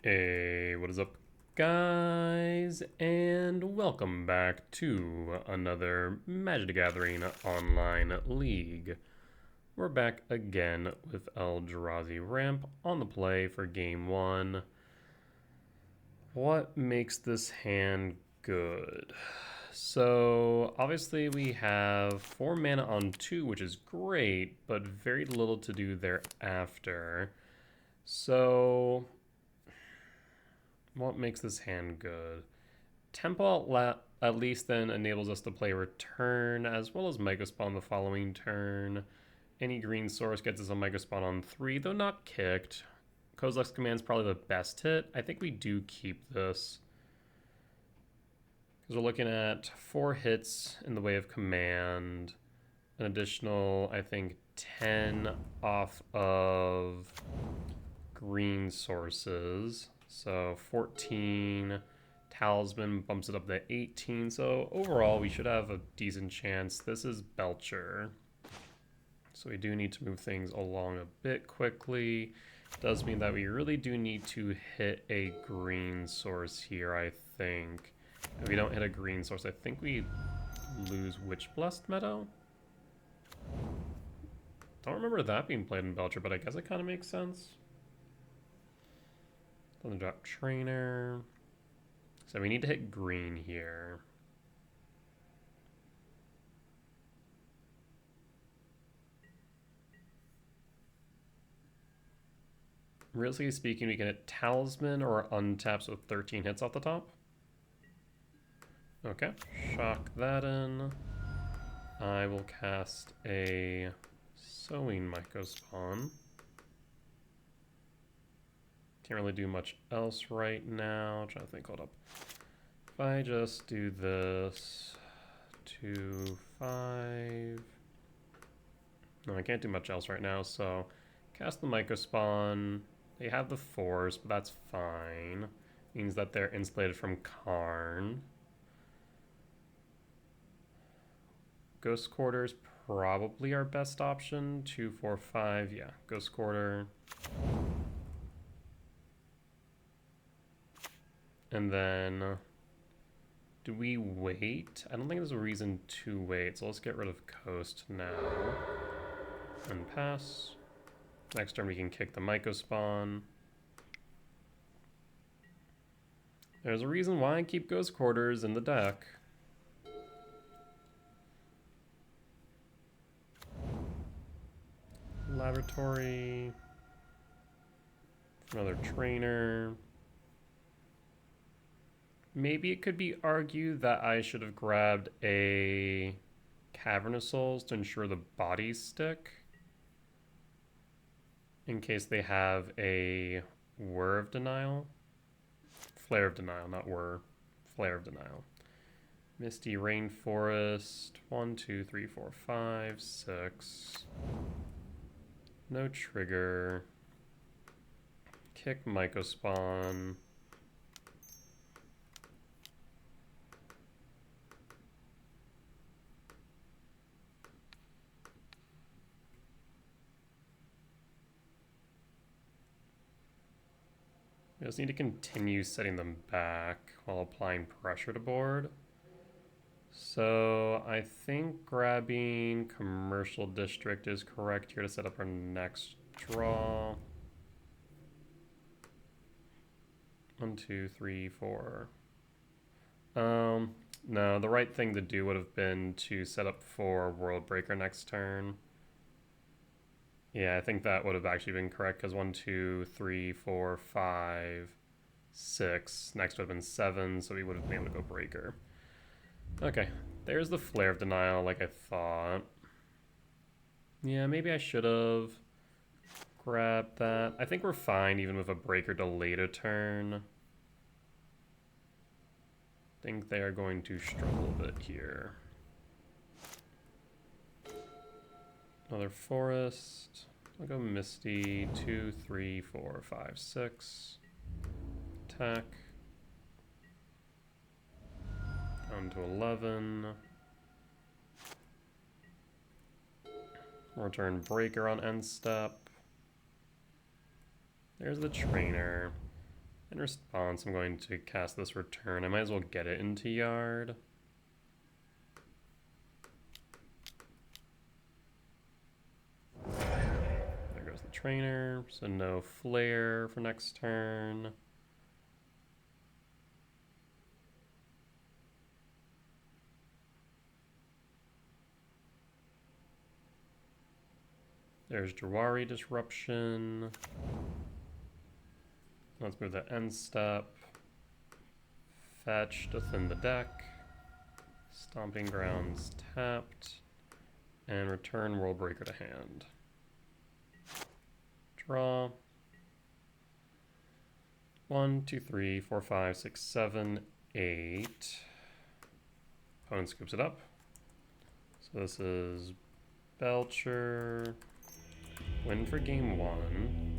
Hey, what is up, guys? And welcome back to another Magic the Gathering online league. We're back again with Eldrazi Ramp on the play for game one. What makes this hand good? So, obviously, we have 4 mana on 2, which is great, but very little to do thereafter. So, what makes this hand good? Tempo at least then enables us to play Return as well as Mega Spawn the following turn. Any green source gets us a Mega Spawn on 3, though not kicked. Kozilek's Command is probably the best hit. I think we do keep this. Because we're looking at 4 hits in the way of command. An additional, I think, 10 off of green sources. So 14. Talisman bumps it up to 18. So overall, we should have a decent chance. This is Belcher. So we do need to move things along a bit quickly. Does mean that we really do need to hit a green source here, I think. If we don't hit a green source, I think we lose Witch Blessed Meadow. Don't remember that being played in Belcher, but I guess it kind of makes sense. Doesn't drop Trainer. So we need to hit green here. Realistically speaking, we can hit Talisman or untaps with 13 hits off the top. Okay, shock that in. I will cast a Sowing Mycospawn. Can't really do much else right now. Trying to think, hold up. If I just do this, 2, 5. No, I can't do much else right now, so cast the Mycospawn. They have the force, but that's fine. Means that they're insulated from Karn. Ghost Quarter's probably our best option. 2, 4, 5. Yeah, Ghost Quarter. And then, do we wait? I don't think there's a reason to wait, so let's get rid of Coast now. And pass. Next turn we can kick the Mycospawn. There's a reason why I keep Ghost Quarters in the deck. Laboratory. Another Trainer. Maybe it could be argued that I should have grabbed a Cavernous Souls to ensure the bodies stick. In case they have a Whir of Denial. Flare of Denial, not Whir. Flare of Denial. Misty Rainforest. 1, 2, 3, 4, 5, 6. No trigger. Kick Mycospawn. We just need to continue setting them back while applying pressure to board. So I think grabbing Commercial District is correct here to set up our next draw. 1, 2, 3, 4. No, the right thing to do would have been to set up for World Breaker next turn. Yeah, I think that would have actually been correct because 1, 2, 3, 4, 5, 6. Next would have been 7, so we would have been able to go Breaker. Okay, there's the Flare of Denial like I thought. Yeah, maybe I should have grabbed that. I think we're fine even with a Breaker delayed a turn. I think they are going to struggle a bit here. Another Forest. I'll go Misty. 2, 3, 4, 5, 6. Attack. Down to 11. Return Breaker on end step. There's the Trainer. In response, I'm going to cast this return. I might as well get it into yard. There goes the trainer, so no flare for next turn. There's Jawari Disruption. Let's move that end step. Fetch to thin the deck. Stomping Grounds tapped. And return World Breaker to hand. Draw. 1, 2, 3, 4, 5, 6, 7, 8. Opponent scoops it up. So this is Belcher. Win for game 1.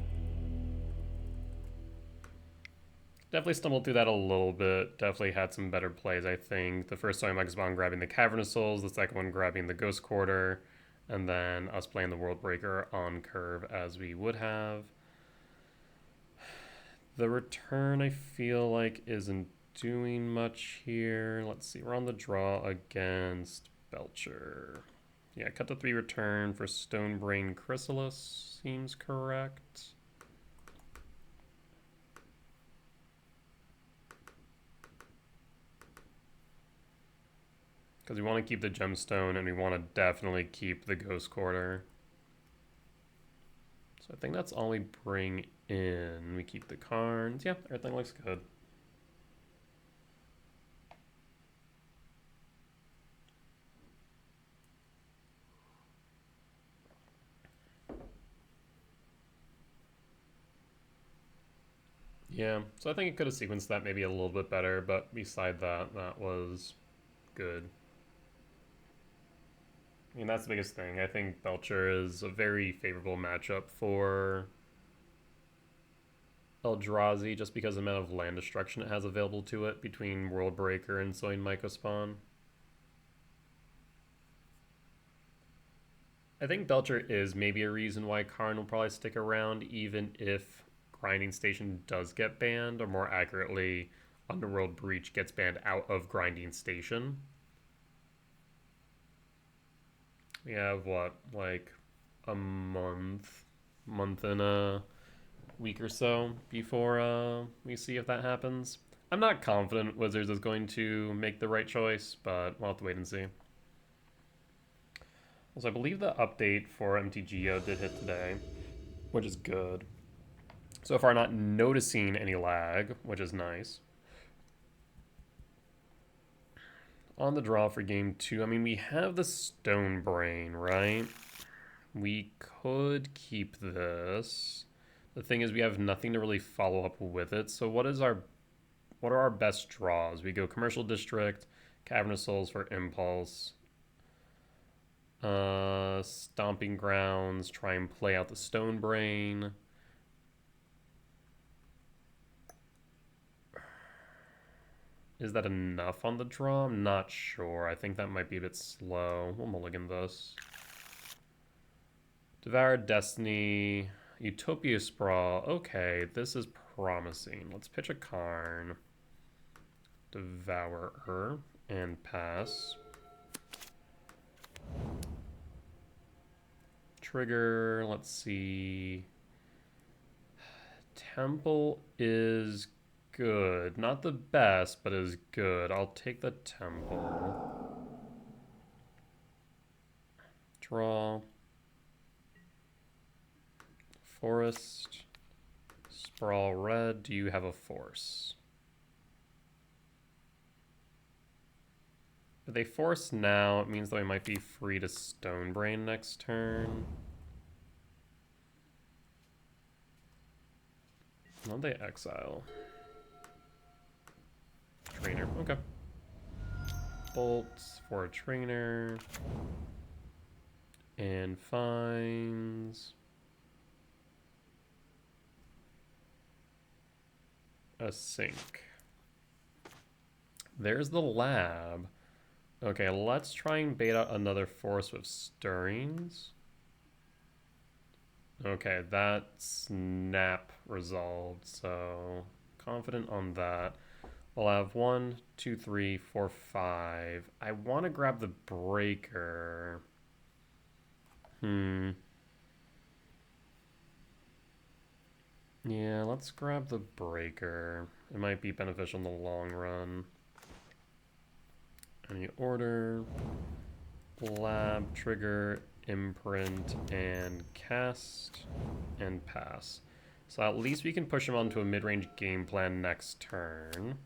Definitely stumbled through that a little bit. Definitely had some better plays, I think. The first time I was on grabbing the Cavernous Souls, the second one grabbing the Ghost Quarter, and then us playing the World Breaker on curve as we would have. The return, I feel like, isn't doing much here. Let's see, we're on the draw against Belcher. Yeah, cut to 3 return for Stonebrain Chrysalis seems correct. Because we want to keep the gemstone and we want to definitely keep the Ghost Quarter. So I think that's all we bring in. We keep the cards. Yeah, everything looks good. Yeah, so I think it could have sequenced that maybe a little bit better, but beside that, that was good. I mean, that's the biggest thing. I think Belcher is a very favorable matchup for Eldrazi just because of the amount of land destruction it has available to it between World Breaker and Sowing Mycospawn. I think Belcher is maybe a reason why Karn will probably stick around even if Grinding Station does get banned, or more accurately, Underworld Breach gets banned out of Grinding Station. We have, what, like a month and a week or so before we see if that happens. I'm not confident Wizards is going to make the right choice, but we'll have to wait and see. Also, I believe the update for MTGO did hit today, which is good. So far, not noticing any lag, which is nice. On the draw for game 2, I mean, we have the Stonebrain, right? We could keep this. The thing is, we have nothing to really follow up with it. So what are our best draws? We go Commercial District, Cavernous Souls for Impulse, Stomping Grounds, try and play out the Stonebrain. Is that enough on the draw? I'm not sure. I think that might be a bit slow. We'll mulligan this. Devoured Destiny, Utopia Sprawl. Okay, this is promising. Let's pitch a Karn. Devourer and pass. Trigger, let's see. Temple is good. Not the best, but is good. I'll take the Temple. Draw. Forest. Sprawl red. Do you have a force? If they force now, it means that we might be free to Stonebrain next turn. Why don't they exile? Trainer, okay. Bolts for a trainer. And finds a sink. There's the lab. Okay, let's try and bait out another force with Stirrings. Okay, that snap resolved, so confident on that. We'll have 1, 2, 3, 4, 5. I want to grab the breaker. Yeah, let's grab the breaker. It might be beneficial in the long run. Any order, lab, trigger, imprint, and cast, and pass. So at least we can push him onto a mid-range game plan next turn.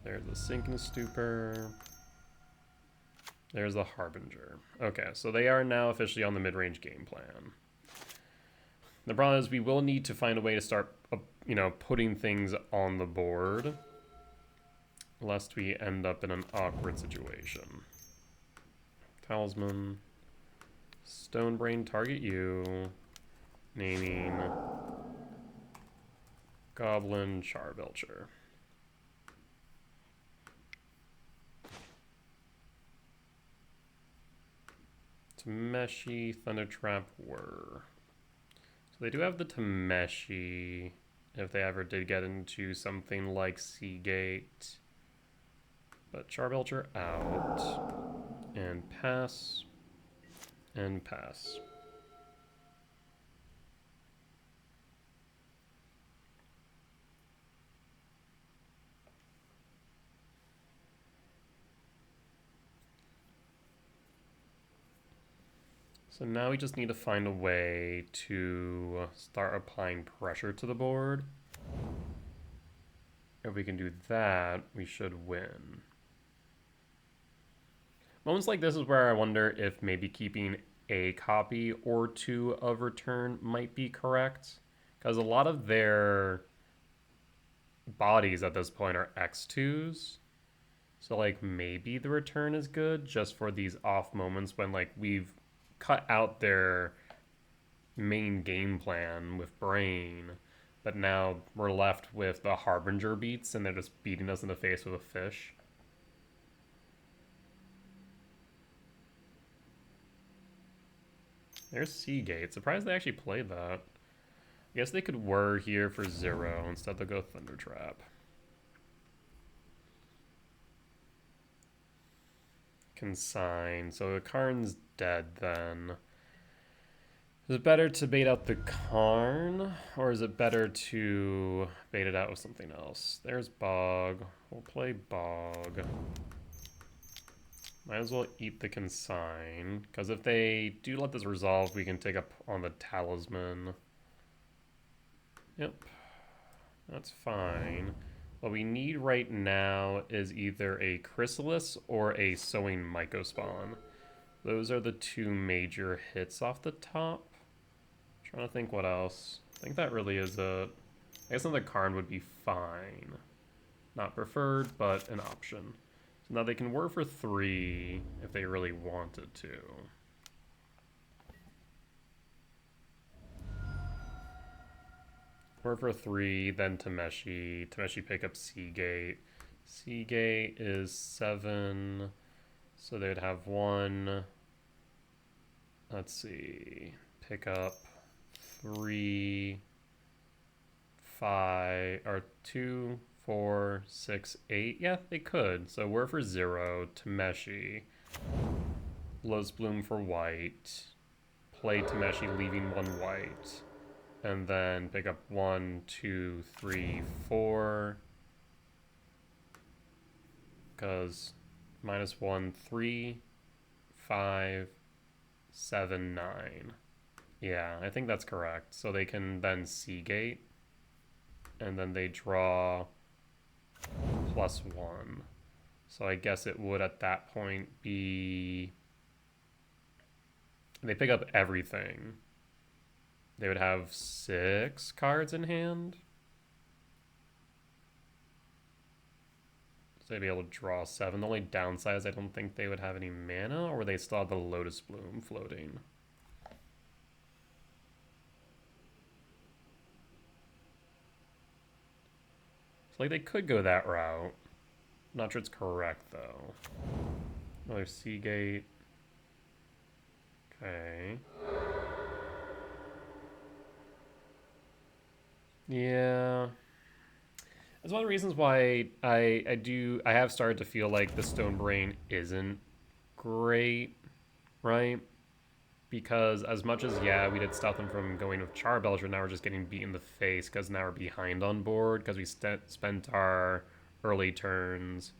There's the Sink and Stupor. There's the Harbinger. Okay, so they are now officially on the mid-range game plan. The problem is we will need to find a way to start, putting things on the board, lest we end up in an awkward situation. Talisman. Stonebrain, target you. Naming Goblin Charbelcher. Tameshi, Thundertrap, Whir. So they do have the Tameshi if they ever did get into something like Seagate. But Charbelcher out. And pass. And pass. So now we just need to find a way to start applying pressure to the board. If we can do that, we should win. Moments like this is where I wonder if maybe keeping a copy or two of Return might be correct. Because a lot of their bodies at this point are X2s. So like maybe the Return is good just for these off moments when like we've cut out their main game plan with Brain, but now we're left with the Harbinger beats and they're just beating us in the face with a fish. There's Seagate. Surprised they actually played that. I guess they could whir here for 0. Instead they'll go Thundertrap. Consign. So the Karn's dead then. Is it better to bait out the Karn, or is it better to bait it out with something else? There's Bog. We'll play Bog. Might as well eat the Consign, because if they do let this resolve, we can take up on the Talisman. Yep, that's fine. What we need right now is either a Chrysalis or a Sowing Mycospawn. Those are the two major hits off the top. Trying to think what else. I think that really is it. I guess another Karn would be fine. Not preferred, but an option. So now they can whir for 3 if they really wanted to. Whir for 3, then Tameshi. Tameshi pick up Seagate. Seagate is 7. So they'd have 1. Let's see. Pick up 3, 5, or 2, 4, 6, 8. Yeah, they could. So we're for 0. Tameshi. Lotus Bloom for white. Play Tameshi, leaving 1 white. And then pick up 1, 2, 3, 4. Because -1, 3, 5, 7, 9. Yeah, I think that's correct. So they can then Seagate. And then they draw +1. So I guess it would at that point be... They pick up everything. They would have 6 cards in hand. So they'd be able to draw 7. The only downside is I don't think they would have any mana, or they still have the Lotus Bloom floating. So like they could go that route. Not sure it's correct though. Another Seagate. Okay. Yeah. That's one of the reasons why I have started to feel like the Stone Brain isn't great, right? Because as much as, yeah, we did stop them from going with Char Belcher, now we're just getting beat in the face because now we're behind on board because we spent our early turns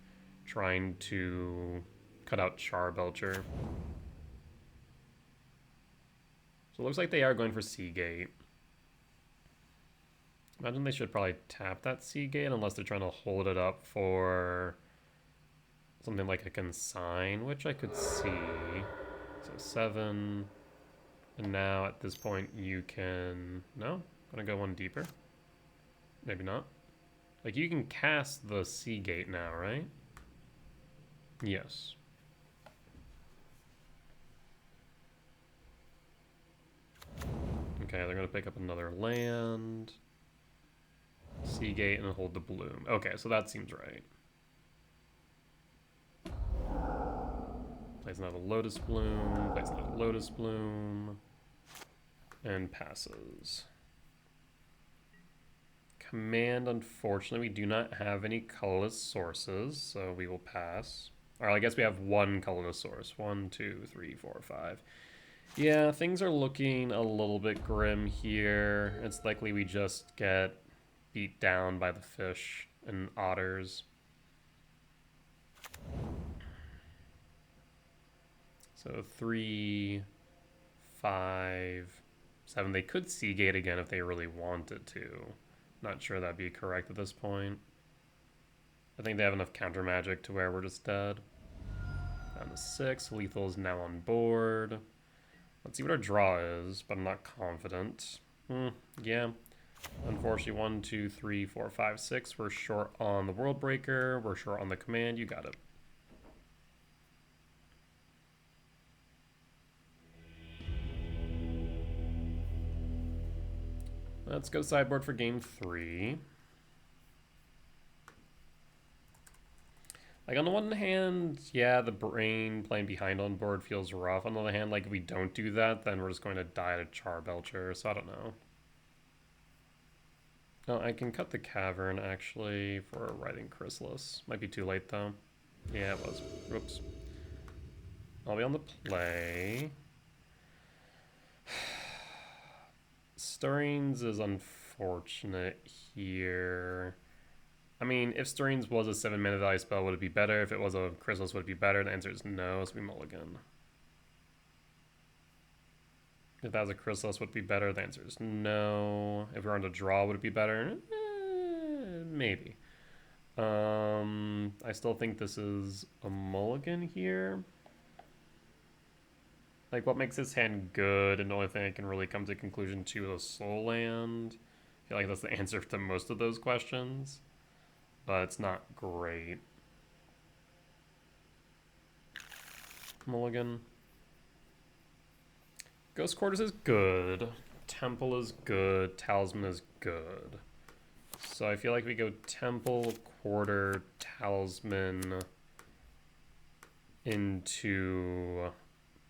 trying to cut out Char Belcher. So it looks like they are going for Seagate. Imagine they should probably tap that Seagate unless they're trying to hold it up for something like a consign, which I could see. So 7. And now at this point you can... No? Gonna go one deeper? Maybe not. Like you can cast the Seagate now, right? Yes. Okay, they're gonna pick up another land. Seagate and hold the bloom. Okay, so that seems right. Plays another Lotus Bloom, plays another Lotus Bloom, and passes. Command, unfortunately, we do not have any colorless sources, so we will pass. Or I guess we have one colorless source. 1, 2, 3, 4, 5. Yeah, things are looking a little bit grim here. It's likely we just get beat down by the fish and otters. So 3, 5, 7. They could Seagate again if they really wanted to. Not sure that'd be correct at this point. I think they have enough counter magic to where we're just dead. Down to 6. Lethal is now on board. Let's see what our draw is, but I'm not confident. Yeah. Unfortunately, 1, 2, 3, 4, 5, 6. We're short on the World Breaker. We're short on the command. You got it. Let's go sideboard for game 3. Like, on the one hand, yeah, the brain playing behind on board feels rough. On the other hand, like, if we don't do that, then we're just going to die to Char Belcher, so I don't know. Oh, I can cut the Cavern, actually, for Writhing Chrysalis. Might be too late, though. Yeah, it was. Oops. I'll be on the play. Stirrings is unfortunate here. I mean, if Stirrings was a 7-mana value spell, would it be better? If it was a Chrysalis, would it be better? The answer is no, so we mulligan. If that was a Chrysalis, would it be better? The answer is no. If we were on to draw, would it be better? Maybe. I still think this is a mulligan here. Like, what makes this hand good, and the only thing I can really come to a conclusion to is Soul Land. I feel like that's the answer to most of those questions. But it's not great. Mulligan. Ghost Quarters is good. Temple is good. Talisman is good. So I feel like we go Temple, Quarter, Talisman into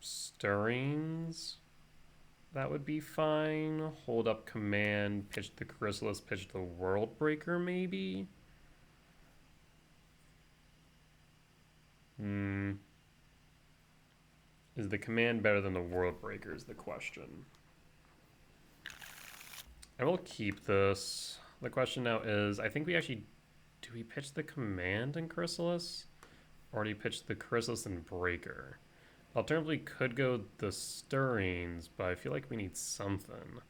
Stirrings. That would be fine. Hold up command, pitch the Chrysalis, pitch the World Breaker, maybe? Is the command better than the World Breaker is the question. I will keep this. The question now is, I think we actually... Do we pitch the command in Chrysalis? Or do you pitch the Chrysalis and Breaker? Alternatively, could go the Stirrings, but I feel like we need something.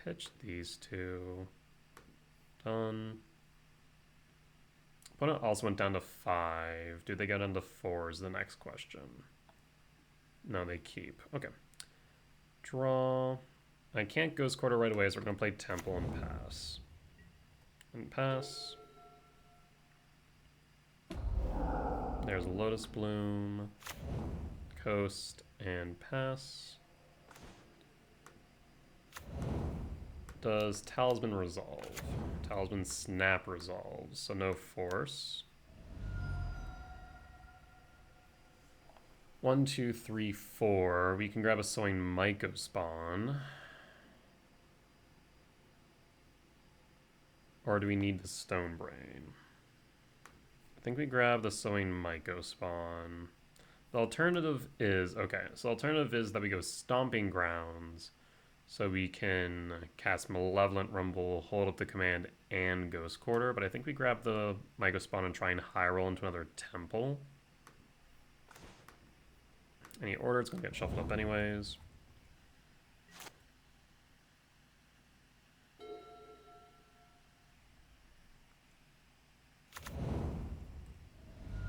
Pitch these two. Done. Opponent also went down to 5. Do they go down to 4 is the next question. No, they keep. Okay. Draw. I can't Ghost Quarter right away, so we're going to play Temple and pass. And pass. There's Lotus Bloom. Coast and pass. Does Talisman resolve? Talisman Snap resolves, so no force. 1, 2, 3, 4. We can grab a Sowing Myco spawn. Or do we need the Stone Brain? I think we grab the Sowing Myco spawn. The alternative is, okay, so the alternative is that we go Stomping Grounds, so we can cast Malevolent Rumble, hold up the command, and Ghost Quarter, but I think we grab the Myco spawn and try and high roll into another temple. Any order, it's going to get shuffled up anyways.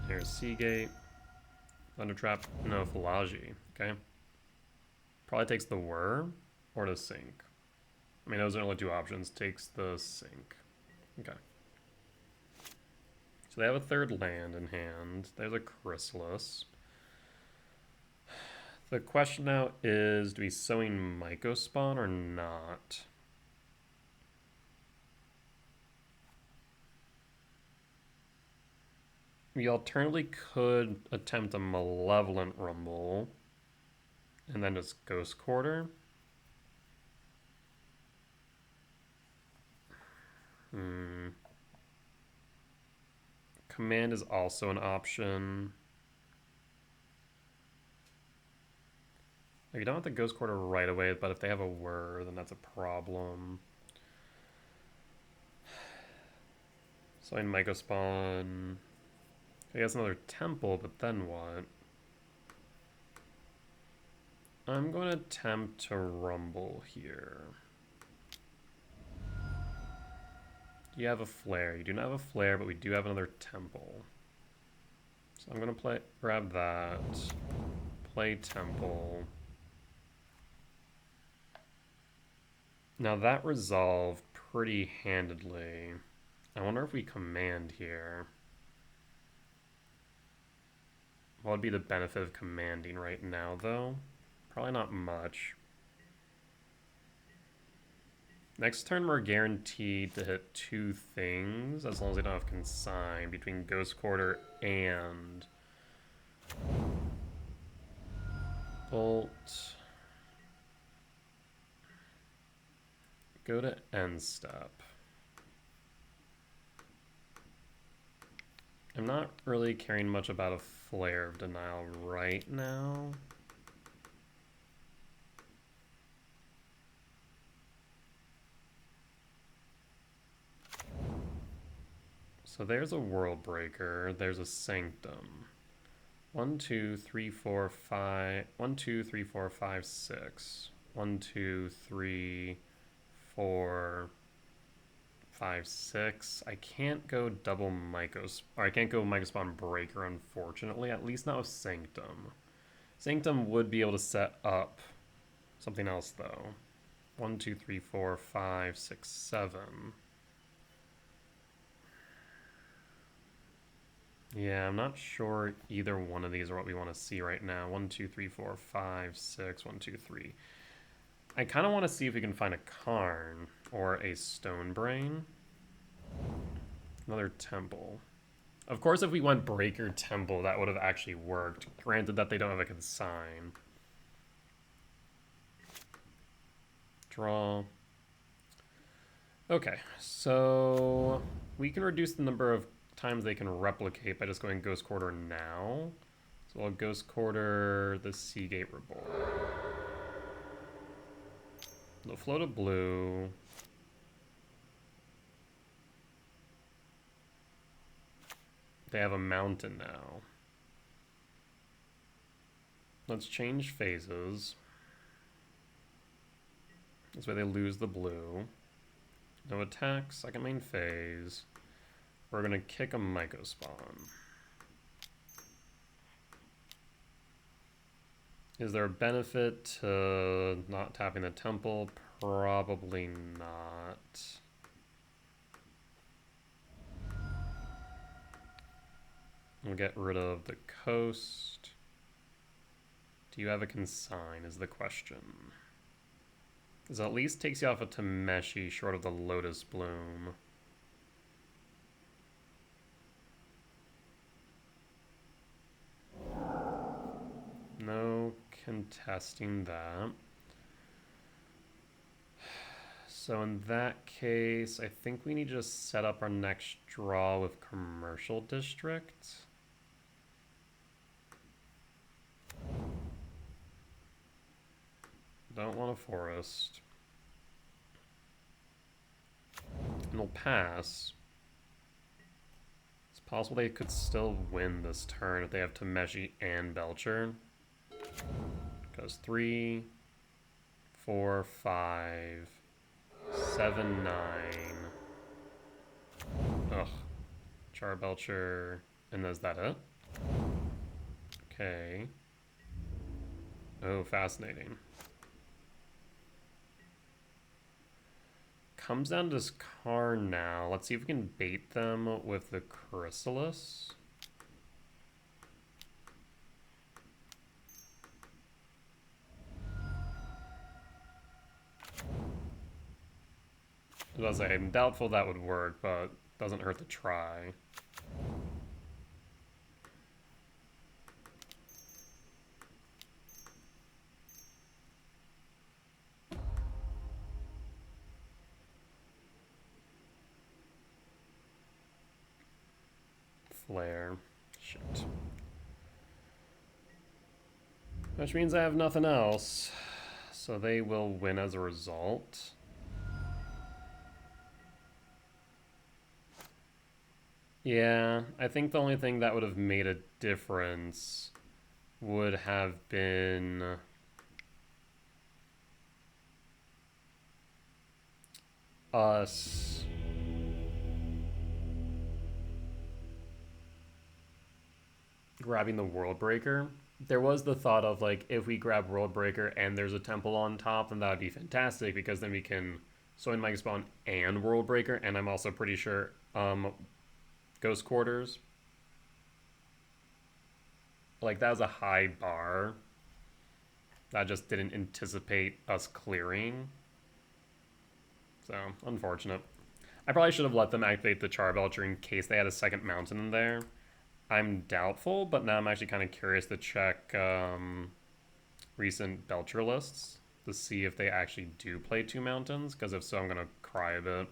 Here's Seagate. Thundertrap, no Philology. Okay. Probably takes the Whir or the Sink. I mean, those are only two options. Takes the Sink. Okay. So they have a third land in hand. There's a Chrysalis. The question now is, do we Sowing Myco spawn or not? We alternatively could attempt a Malevolent Rumble and then just Ghost Quarter. Command is also an option. You don't have to Ghost Quarter right away, but if they have a Whir, then that's a problem. Sowing Myco spawn. I guess another temple, but then what? I'm going to attempt to rumble here. You have a flare. You do not have a flare, but we do have another temple. So I'm going to grab that. Play temple. Now that resolved pretty handedly. I wonder if we command here. What would be the benefit of commanding right now, though? Probably not much. Next turn, we're guaranteed to hit two things, as long as they don't have Consign, between Ghost Quarter and Bolt. Go to end step. I'm not really caring much about a Flare of Denial right now. So there's a World Breaker, there's a Sanctum. 1, 2, 3, 4, 5. 1, 2, 3, 4, 5, 6. 1, 2, 3, 4, 5, 6. I can't go double Mycos, or I can't go Myco Spawn Breaker, unfortunately. At least not with Sanctum. Sanctum would be able to set up something else, though. 1, 2, 3, 4, 5, 6, 7. Yeah, I'm not sure either one of these are what we want to see right now. 1, 2, 3, 4, 5, 6, 1, 2, 3. I kind of want to see if we can find a Karn or a Stone Brain. Another Temple. Of course, if we went Breaker Temple, that would have actually worked. Granted that they don't have a Consign. Draw. Okay, so we can reduce the number of times they can replicate by just going Ghost Quarter now. So I'll Ghost Quarter the Seagate Reborn. They'll float a blue. They have a mountain now. Let's change phases. This way they lose the blue. No attack, second main phase. We're going to kick a Myco Spawn. Is there a benefit to not tapping the temple? Probably not. We'll get rid of the coast. Do you have a Consign is the question. This at least takes you off a Tameshi short of the Lotus Bloom. No contesting that. So in that case, I think we need to just set up our next draw with Commercial District. Don't want a forest. And we'll pass. It's possible they could still win this turn if they have Tameshi and Belcher. Goes 3, 4, 5, 7, 9. Ugh. Char Belcher. And is that it? Okay. Oh, fascinating. Comes down to this Karn now. Let's see if we can bait them with the Chrysalis. I was about to say, I'm doubtful that would work, but doesn't hurt to try. Flare. Shit. Which means I have nothing else. So they will win as a result. Yeah, I think the only thing that would have made a difference would have been us grabbing the World Breaker. There was the thought of, like, if we grab World Breaker and there's a temple on top, then that would be fantastic, because then we can Soin Mega Spawn and World Breaker, and I'm also pretty sure Ghost Quarters. Like, that was a high bar. That just didn't anticipate us clearing. So, unfortunate. I probably should have let them activate the Char Belcher in case they had a second mountain in there. I'm doubtful, but now I'm actually kind of curious to check recent Belcher lists to see if they actually do play 2 mountains, because if so, I'm going to cry a bit.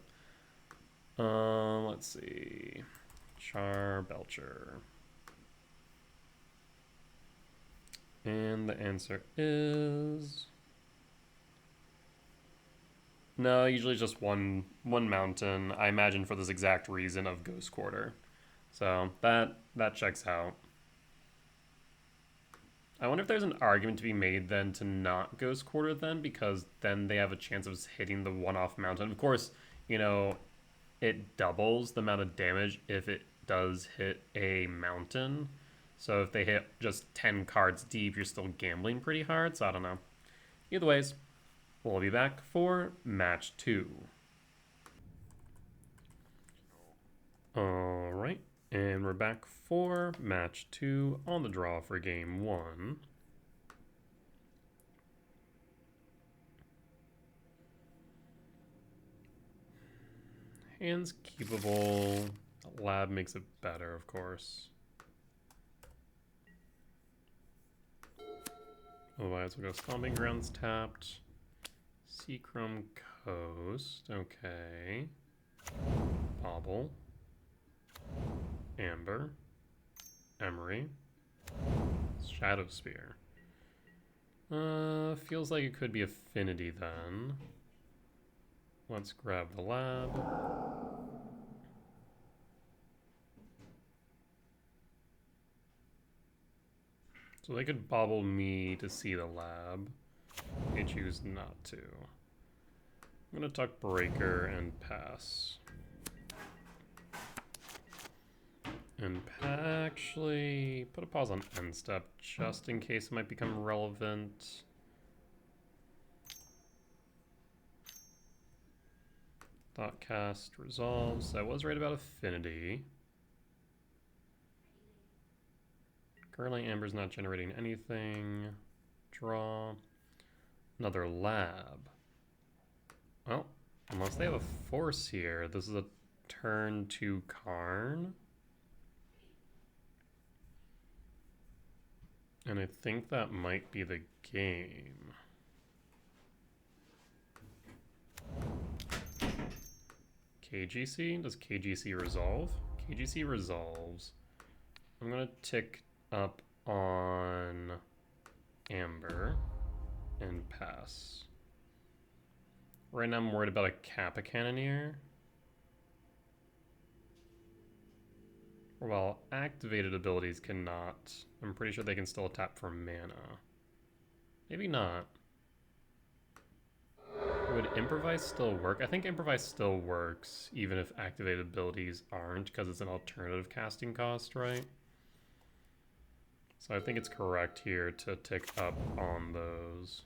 Let's see. Char Belcher. And the answer is... no, usually just one mountain, I imagine for this exact reason of Ghost Quarter. So that checks out. I wonder if there's an argument to be made then to not Ghost Quarter then, because then they have a chance of hitting the one-off mountain. Of course, you know, it doubles the amount of damage if it does hit a mountain. So if they hit just 10 cards deep, you're still gambling pretty hard, so I don't know. Either ways, we'll be back for match 2. Alright. And we're back for match 2 on the draw for game 1. Hands keepable. Lab makes it better, of course. Otherwise, we'll go Stomping Grounds tapped. Seachrome Coast. Okay. Bobble. Amber, Emery, Shadow Spear. Feels like it could be Affinity then. Let's grab the lab. So they could bobble me to see the lab. They choose not to. I'm gonna tuck Breaker and pass. And actually put a pause on end step just in case it might become relevant. Thoughtcast resolves. I was right about Affinity. Currently Amber's not generating anything. Draw. Another lab. Well, unless they have a force here, this is a turn 2 Karn. And I think that might be the game. KGC? Does KGC resolve? KGC resolves. I'm gonna tick up on Amber and pass. Right now I'm worried about a Kappa Cannoneer. Well, activated abilities cannot. I'm pretty sure they can still tap for mana. Maybe not. Would Improvise still work? I think Improvise still works, even if activated abilities aren't, because it's an alternative casting cost, right? So I think it's correct here to tick up on those.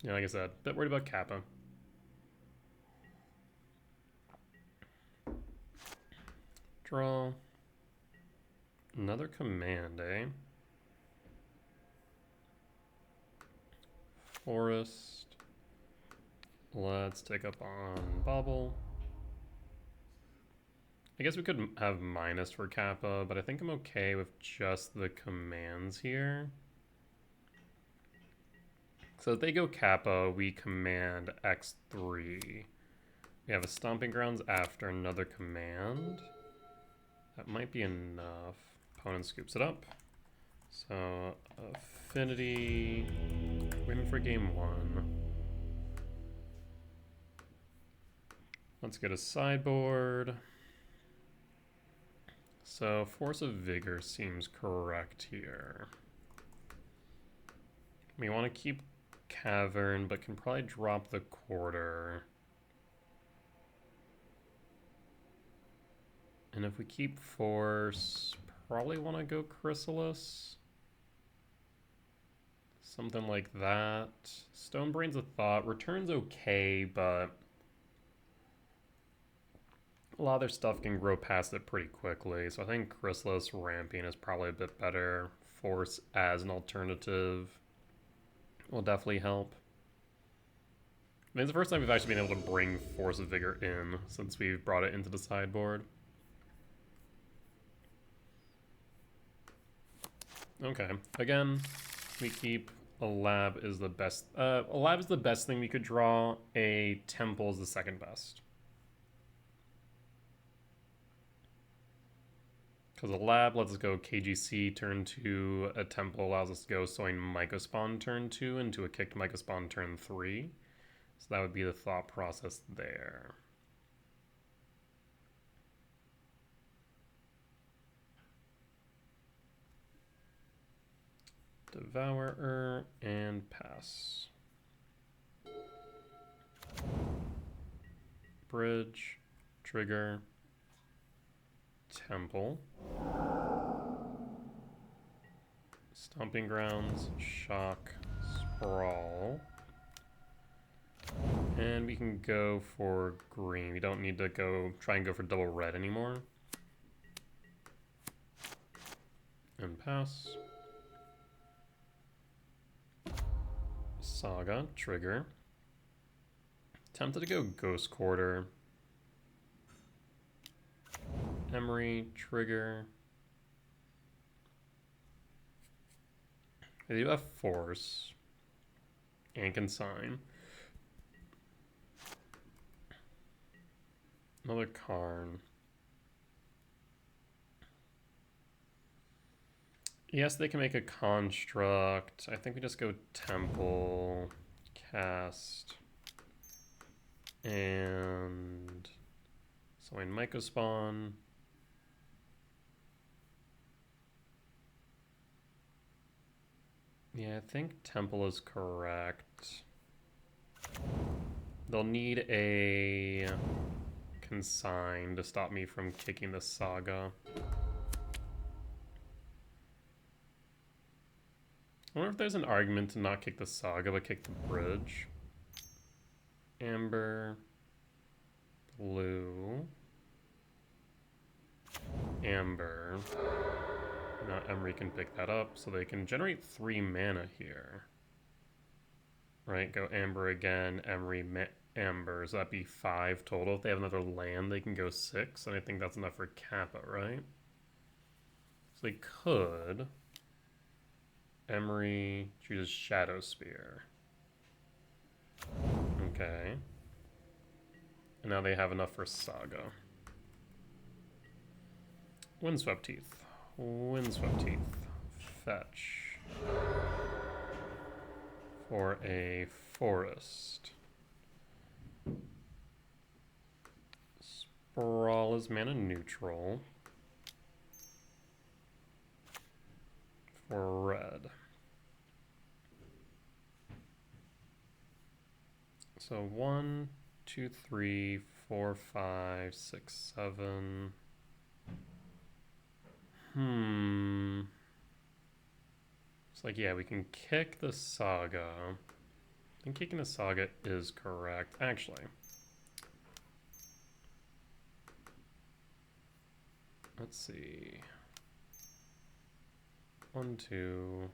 Yeah, like I said, a bit worried about Kappa. Draw. Another command, eh? Forest. Let's take up on Bobble. I guess we could have minus for Kappa, but I think I'm okay with just the commands here. So if they go Kappa, we command X3. We have a Stomping Grounds after another command. That might be enough. Opponent scoops it up. So, Affinity, win for game 1. Let's get a sideboard. So, Force of Vigor seems correct here. We want to keep Cavern, but can probably drop the Quarter. And if we keep Force, probably want to go Chrysalis. Something like that. Stonebrain's a thought. Return's okay, but a lot of their stuff can grow past it pretty quickly. So I think Chrysalis ramping is probably a bit better. Force as an alternative will definitely help. I mean, it's the first time we've actually been able to bring Force of Vigor in since we've brought it into the sideboard. Okay, again, we keep a lab is the best. A lab is the best thing we could draw. A temple is the second best. Because a lab lets us go KGC turn 2. A temple allows us to go sowing Mycospawn turn 2 into a kicked Mycospawn turn 3. So that would be the thought process there. Devourer and pass. Bridge, trigger, temple, Stomping Grounds, shock, sprawl, and we can go for green. We don't need to try and go for double red anymore. And pass. Saga, trigger. Tempted to go Ghost Quarter. Emery, trigger. They do have Force. And Consign. Another Karn. Yes, they can make a construct. I think we just go temple, cast, and so in Mycospawn. Yeah, I think temple is correct. They'll need a consign to stop me from kicking the Saga. I wonder if there's an argument to not kick the Saga, but kick the bridge. Amber. Blue. Amber. Now Emery can pick that up, so they can generate 3 mana here. Right, go Amber again, Emery, Amber, so that'd be 5 total. If they have another land, they can go 6, and I think that's enough for Kappa, right? So they could. Emery chooses Shadow Spear. Okay. And now they have enough for Saga. Windswept Teeth. Windswept Teeth. Fetch. For a forest. Sprawl is mana neutral. For red. So 1, 2, 3, 4, 5, 6, 7. It's like, yeah, we can kick the Saga. I think kicking the Saga is correct. Actually. Let's see. 1, 2.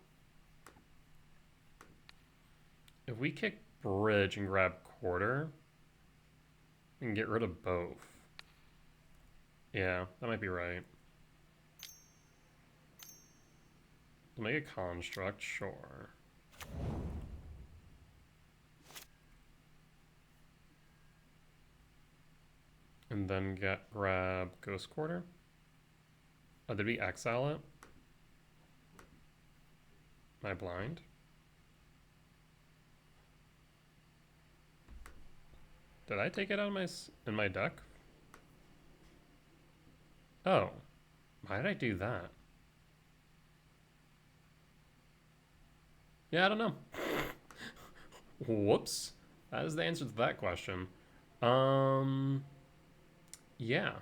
If we kick Bridge and grab Quarter, we can get rid of both. Yeah, that might be right. We'll make a Construct, sure. And then grab Ghost Quarter. Oh, did we exile it? Am I blind? Did I take it out of my deck? Oh, why did I do that? Yeah, I don't know. Whoops. That is the answer to that question. Yeah.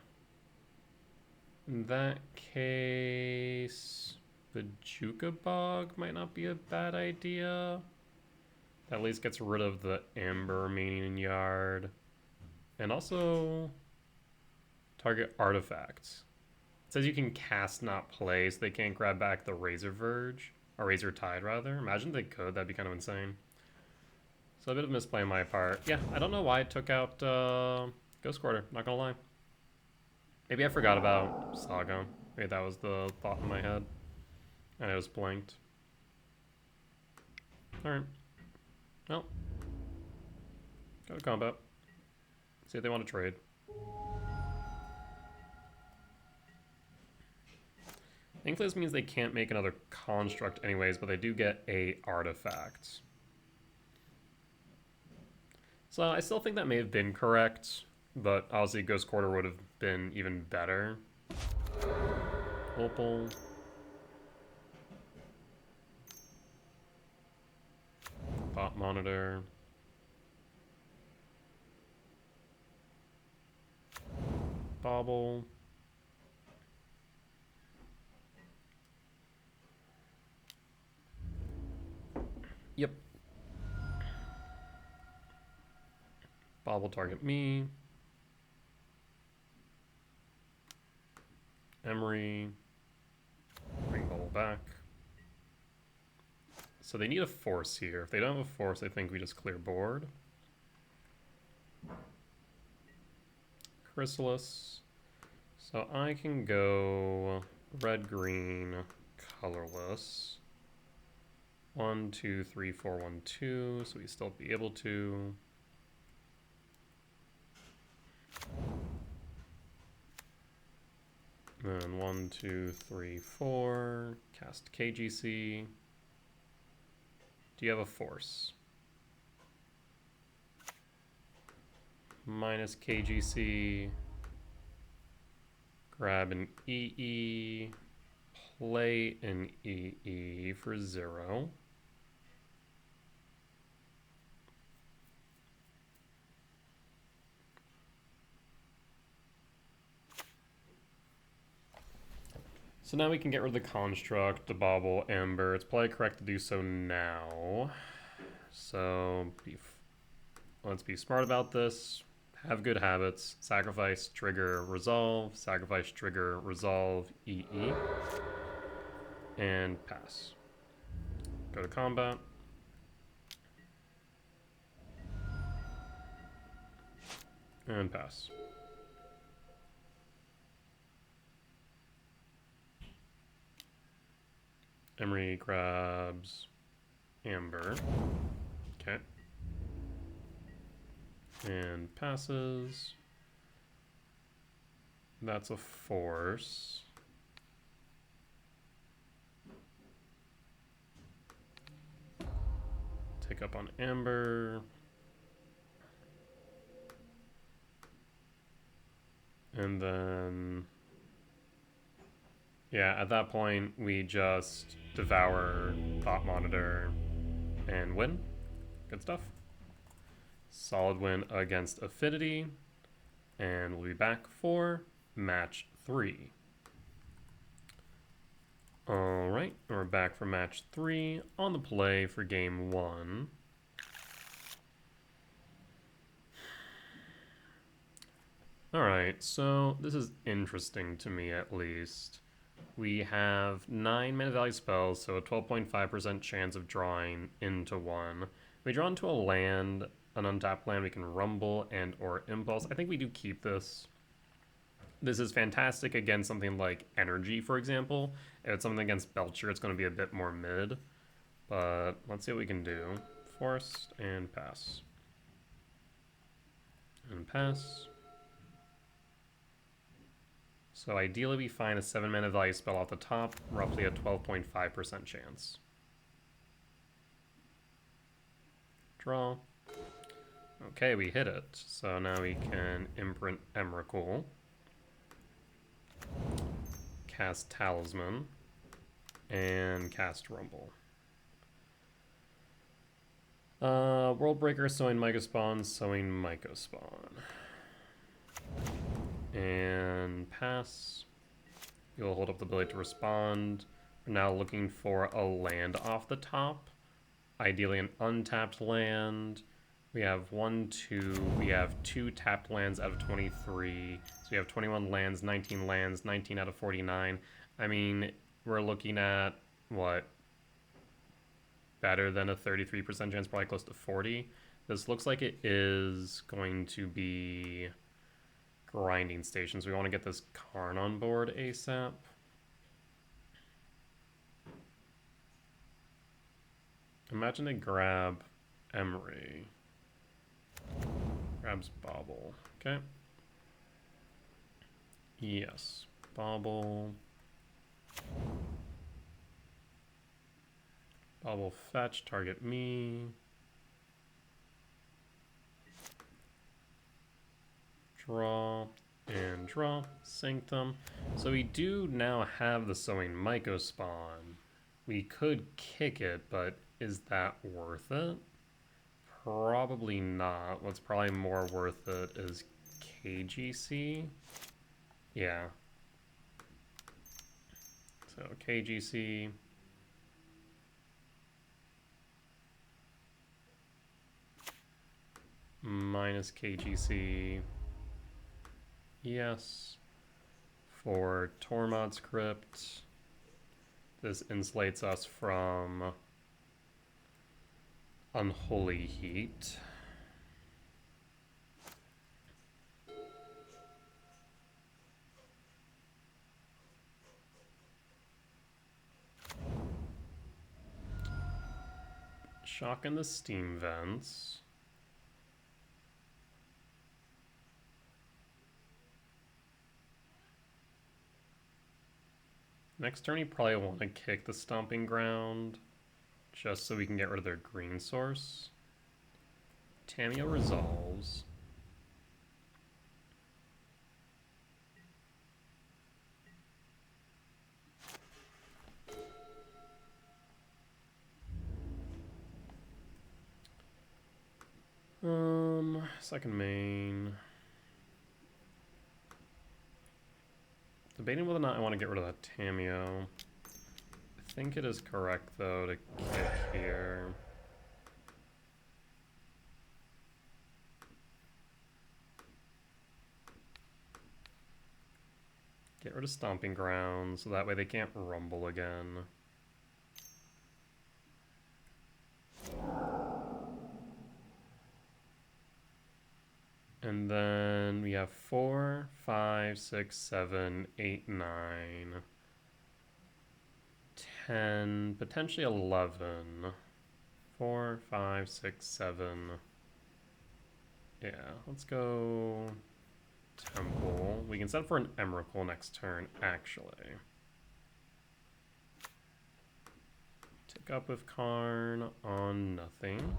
In that case, the Juka Bog might not be a bad idea. That at least gets rid of the Amber remaining in yard. And also target artifacts. It says you can cast not play, so they can't grab back the Razor Verge. Or Razor Tide, rather. Imagine they could, that'd be kind of insane. So a bit of misplay on my part. Yeah, I don't know why I took out Ghost Quarter, not gonna lie. Maybe I forgot about Saga. Maybe that was the thought in my head. And I was blanked. Alright. Well. Go to combat. See if they want to trade. Thankfully this means they can't make another construct anyways, but they do get a artifact. So I still think that may have been correct, but obviously Ghost Quarter would have been even better. Opal. Bot monitor. Bobble. Yep. Bobble target me. Emery. Bring Bobble back. So they need a force here. If they don't have a force, I think we just clear board. Chrysalis. So I can go red, green, colorless. 1, 2, 3, 4, 1, 2. So we still be able to. And 1, 2, 3, 4. Cast KGC. Do you have a force? Minus KGC. Grab an EE. Play an EE for 0. So now we can get rid of the construct, the bauble, amber. It's probably correct to do so now. So let's be smart about this. Have good habits. Sacrifice, trigger, resolve. Sacrifice, trigger, resolve, EE. And pass. Go to combat. And pass. Emery grabs Amber. Okay. And passes. That's a force. Take up on Amber. And then, yeah, at that point, we just devour Thought Monitor and win. Good stuff. Solid win against Affinity. And we'll be back for match 3. Alright, we're back for match 3 on the play for game 1. Alright, so this is interesting to me at least. We have 9 mana value spells, so a 12.5% chance of drawing into one. We draw into a land, an untapped land, we can Rumble and or Impulse. I think we do keep this. This is fantastic against something like Energy, for example. If it's something against Belcher, it's going to be a bit more mid. But let's see what we can do. Forced and pass. And pass. So ideally we find a 7 mana value spell off the top, roughly a 12.5% chance. Draw. Okay, we hit it. So now we can imprint Emrakul. Cast Talisman. And cast Rumble. Worldbreaker, sowing Mycospawn, sowing Mycospawn. And pass. You'll hold up the ability to respond. We're now looking for a land off the top. Ideally an untapped land. We have 1, 2, we have 2 tapped lands out of 23. So we have 21 lands, 19 lands, 19 out of 49. I mean, we're looking at, what? Better than a 33% chance, probably close to 40. This looks like it is going to be grinding stations. We want to get this Karn on board ASAP. Imagine they grab Emery. Grabs Bauble. Okay. Yes. Bauble. Bauble fetch, target me. Draw and draw. Sink them. So we do now have the sowing Mycospawn. We could kick it, but is that worth it? Probably not. What's probably more worth it is KGC. Yeah. So KGC. Minus KGC. Yes. For Tormod's Crypt. This insulates us from Unholy Heat. Shock in the Steam Vents. Next turn, you probably want to kick the Stomping Ground, just so we can get rid of their green source. Tamiyo resolves. Second main. Debating whether or not I want to get rid of that Tamiyo. I think it is correct, though, to kick here. Get rid of Stomping Ground, so that way they can't Rumble again. And then 4, 5, 6, 7, 8, 9, 10, potentially 11. 4, 5, 6, 7. Yeah, let's go Temple. We can set for an Emrakul next turn, actually. Take up with Karn on nothing.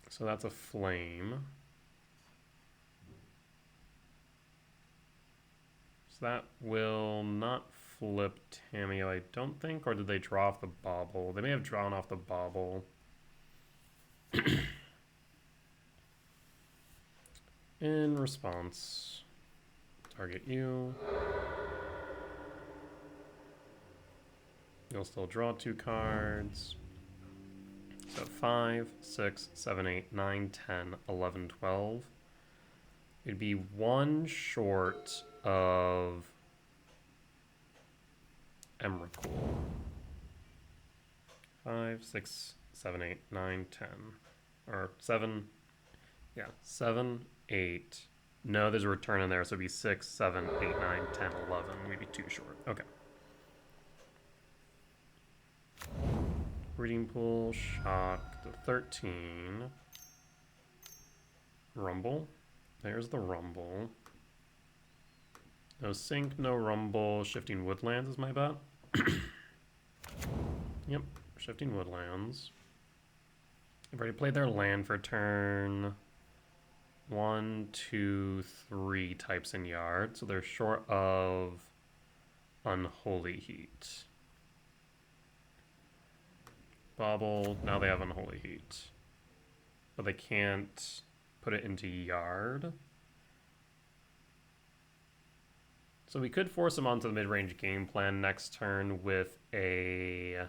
So that's a flame. So that will not flip Tamio, I don't think, or did they draw off the bauble? They may have drawn off the bauble. In response, target you. You'll still draw 2 cards. So 5, 6, 7, 8, 9, 10, 11, 12. It'd be 1 short of Emrakul. 5, 6, 7, 8, 9, 10. Or 7. Yeah, 7, 8. No, there's a return in there, so it'd be 6, 7, 8, 9, 10, 11. We'd be 2 short. Okay. Breeding Pool, Shock to 13. Rumble. There's the Rumble. No Sync, no Rumble. Shifting Woodlands is my bet. Yep, Shifting Woodlands. They've already played their land for turn 1, 2, 3 types in yard, so they're short of Unholy Heat. Bauble, now they have Unholy Heat. But they can't put it into yard. So we could force them onto the mid-range game plan next turn with a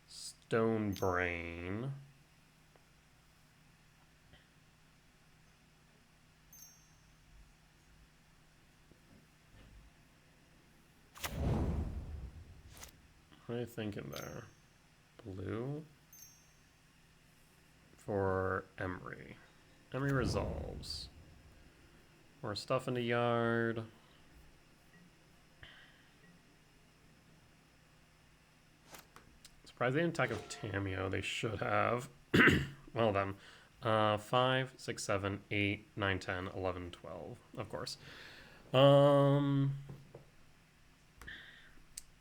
Stone Brain. What are you thinking there? Blue for Emery. Emery resolves. More stuff in the yard. Surprised they didn't attack with Tamio. They should have. Well then. 5, 6, 7, 8, 9, 10, 11, 12. Of course.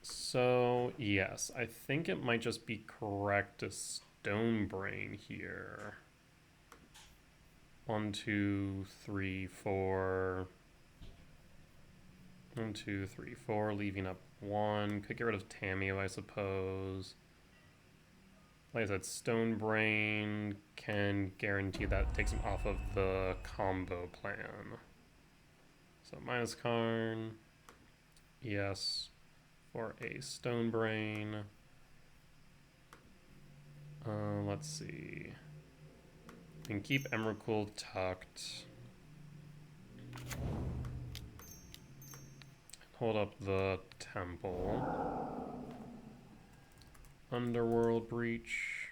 So, yes, I think it might just be correct to Stone Brain here. 1, 2, 3, 4. 1, 2, 3, 4, leaving up 1. Could get rid of Tamio, I suppose. Like I said, Stone Brain can guarantee that takes him off of the combo plan. So minus Karn. Yes. For a Stone Brain. Let's see. We can keep Emrakul tucked. Hold up the temple. Underworld Breach.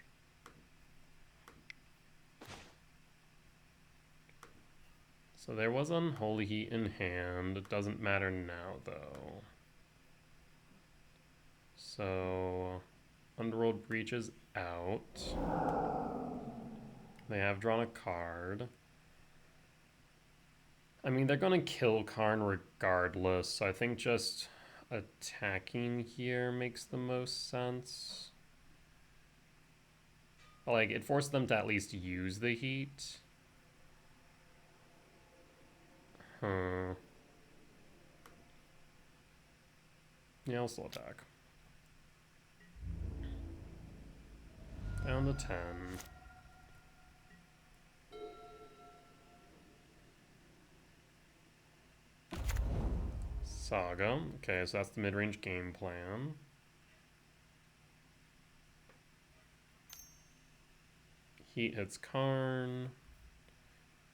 So there was Unholy Heat in hand. It doesn't matter now, though. So Underworld Breach is out. They have drawn a card. I mean, they're going to kill Karn regardless, so I think just attacking here makes the most sense. But, like, it forced them to at least use the heat. Huh. Yeah, I'll still attack. Down to 10. Saga. Okay, so that's the mid-range game plan. Heat hits Karn.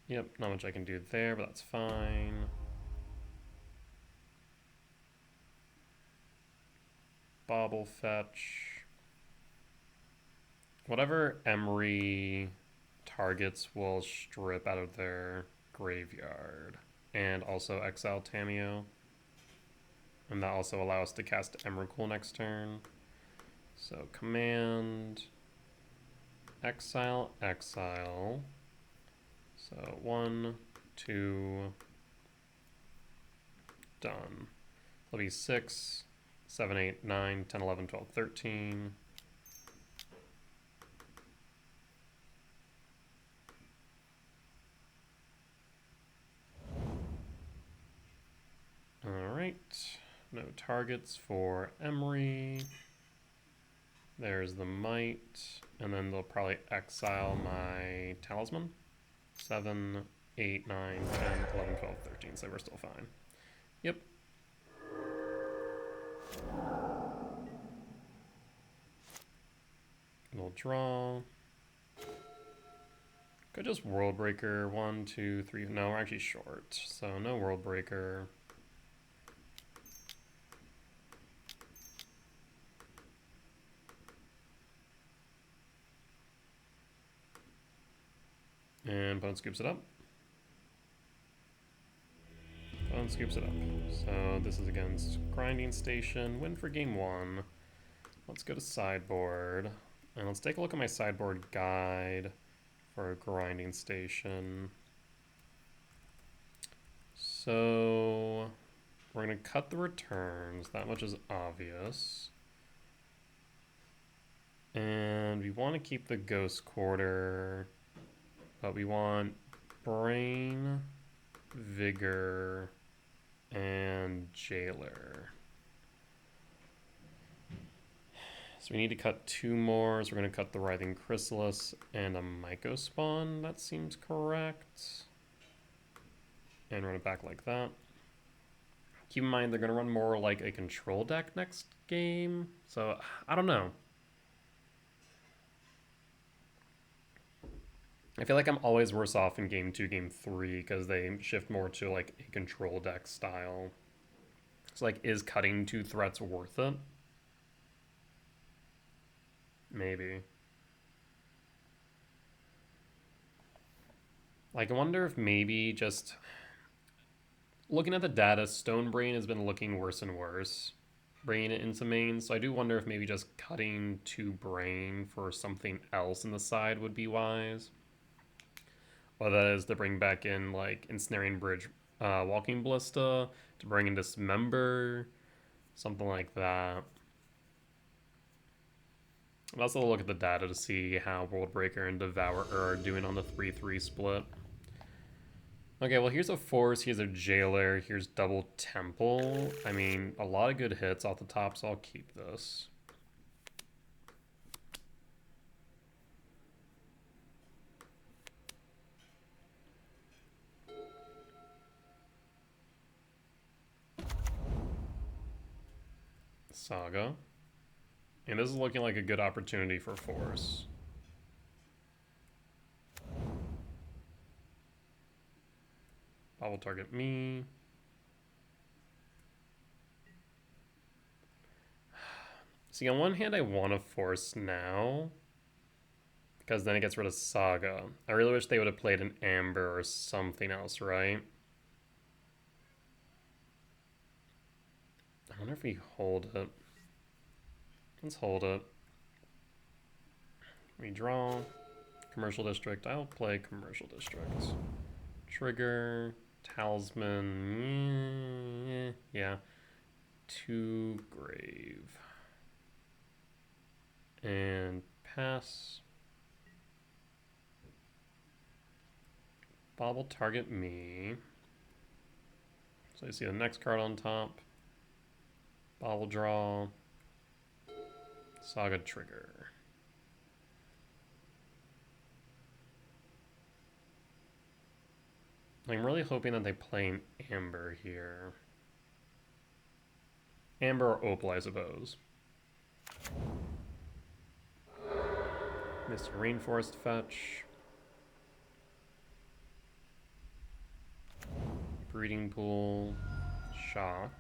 Yep, not much I can do there, but that's fine. Bauble fetch. Whatever Emery targets will strip out of their graveyard. And also exile Tameo. And that also allows us to cast Emrakul next turn. So command, exile, exile. So 1, 2, done. It'll be 6, 7, 8, 9, 10, 11, 12, 13. Alright, no targets for Emery. There's the Might, and then they'll probably exile my Talisman. 7, 8, 9, 10, 11, 12, 13, so we're still fine. Yep. We'll draw. Could just World Breaker. 1, 2, 3. No, we're actually short, so no World Breaker. And opponent scoops it up. Opponent scoops it up. So this is against Grinding Station. Win for game 1. Let's go to sideboard. And let's take a look at my sideboard guide for a Grinding Station. So we're going to cut the returns. That much is obvious. And we want to keep the Ghost Quarter. But we want Brain, Vigor, and Jailer. So we need to cut 2 more. So we're going to cut the Writhing Chrysalis and a Mycospawn. That seems correct. And run it back like that. Keep in mind they're going to run more like a control deck next game. So I don't know. I feel like I'm always worse off in game 2, game 3 because they shift more to like a control deck style. So like, is cutting 2 threats worth it? Maybe. Like, I wonder if maybe just looking at the data, Stonebrain has been looking worse and worse, bringing it into main. So I do wonder if maybe just cutting 2 Brain for something else in the side would be wise. Whether that is to bring back in like Ensnaring Bridge, Walking Ballista, to bring in Dismember, something like that. I'll also look at the data to see how World Breaker and Devourer are doing on the 3-3 split. Okay, well here's a Force, here's a Jailer, here's double Temple. I mean, a lot of good hits off the top, so I'll keep this. Saga. And this is looking like a good opportunity for Force. I will target me. See, on one hand, I want to Force now, because then it gets rid of Saga. I really wish they would have played an Amber or something else, right? I wonder if we hold it. Let's hold it. We draw. Commercial District. I'll play Commercial District. Trigger. Talisman. Yeah. 2 Grave. And pass. Bob will target me. So you see the next card on top. Bob will draw. Saga trigger. I'm really hoping that they play an Amber here. Amber or Opal, I suppose. Mr. Rainforest fetch. Breeding Pool. Shock.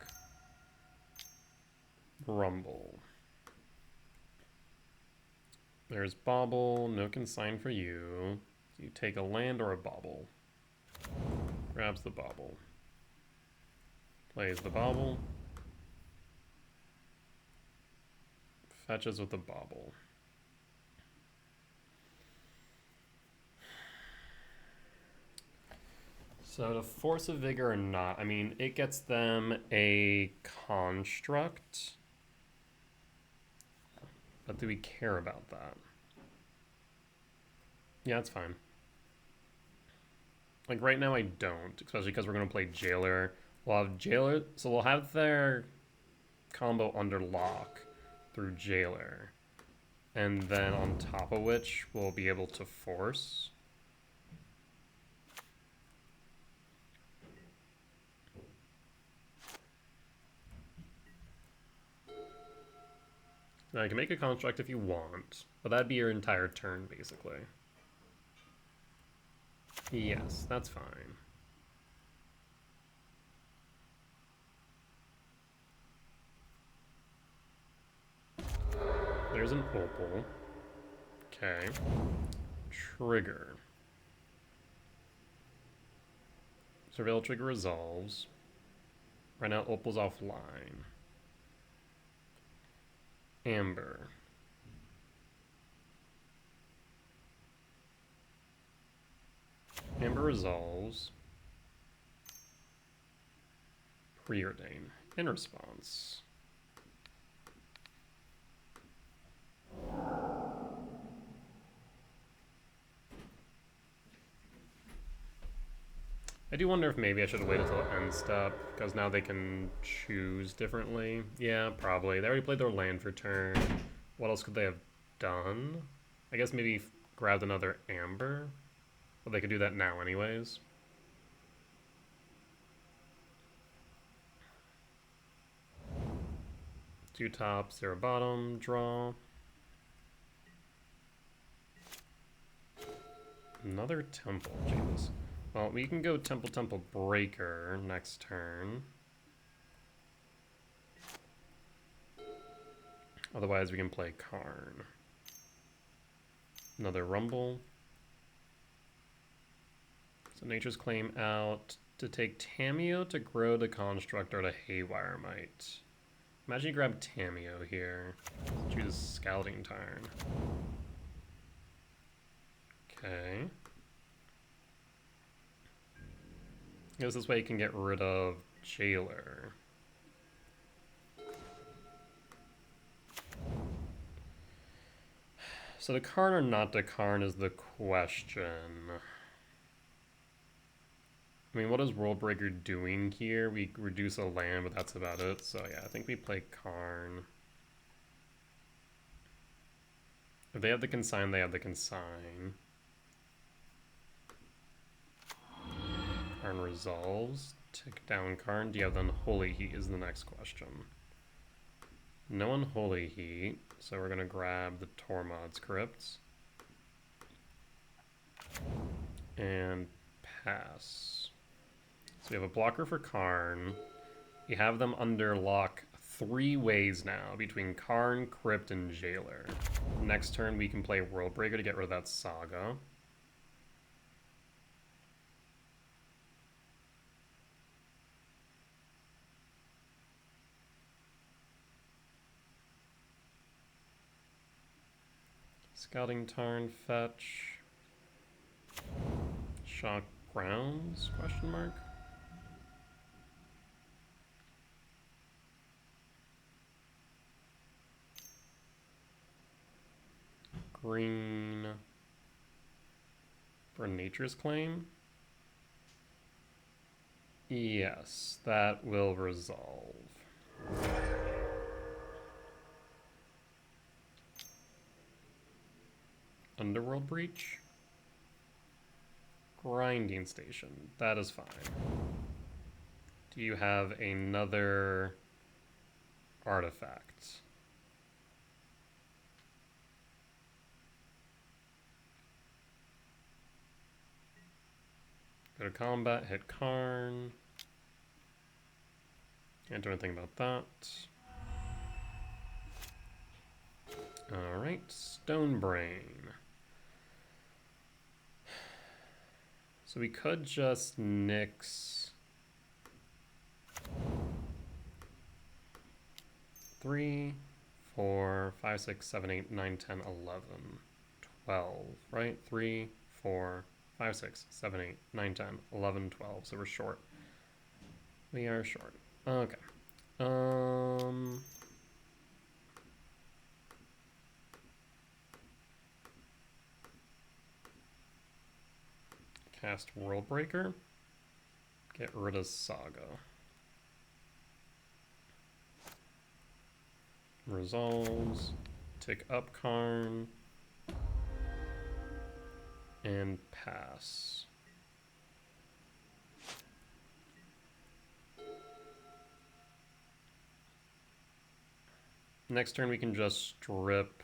Rumble. There's Bauble, no consign for you. You take a land or a Bauble. Grabs the Bauble. Plays the Bauble. Fetches with the Bauble. So to force a Vigor or not, I mean, it gets them a construct. But do we care about that? Yeah, it's fine. Like right now I don't, especially because we're going to play Jailer. We'll have Jailer, so we'll have their combo under lock through Jailer. And then on top of which we'll be able to force. Now you can make a construct if you want, but that'd be your entire turn basically. Yes, that's fine. There's an Opal. Okay. Trigger. Surveil trigger resolves. Right now Opal's offline. Amber. Amber resolves. Preordain. In response. I do wonder if maybe I should have waited till end step, because now they can choose differently. Yeah, probably. They already played their land for turn. What else could they have done? I guess maybe grabbed another Amber. Well, they could do that now anyways. Two top, zero bottom, draw. Another temple, Jesus. Well, we can go Temple Temple Breaker next turn. Otherwise, we can play Karn. Another Rumble. So Nature's Claim out. To take Tamiyo to grow the Construct or to Haywire Might. Imagine you grab Tamiyo here. Choose Scouting Tarn. Okay. I guess this way you can get rid of Jailer. So the Karn or not the Karn is the question. I mean, what is Worldbreaker doing here? We reduce a land, but that's about it. So yeah, I think we play Karn. If they have the consign, they have the consign. Karn resolves. Tick down Karn. Do you have the Unholy Heat is the next question. No Unholy Heat, so we're going to grab the Tormod's Crypts. And pass. So we have a blocker for Karn. You have them under lock 3 ways now, between Karn, Crypt, and Jailer. Next turn we can play Worldbreaker to get rid of that Saga. Scouting Tarn, fetch. Shock Grounds, question mark? Green for Nature's Claim? Yes, that will resolve. Underworld Breach? Grinding Station, that is fine. Do you have another artifact? Go to combat, hit Karn. Can't do anything about that. Alright, Stonebrain. So we could just nix 3, 4, 5, 6, 7, 8, 9, 10, 11, 12, right? 3, 4, 5, 6, 7, 8, 9, 10, 11, 12. So we're short. We are short. Okay. Cast Worldbreaker. Get rid of Saga. Resolves. Tick up Karn. And pass. Next turn we can just strip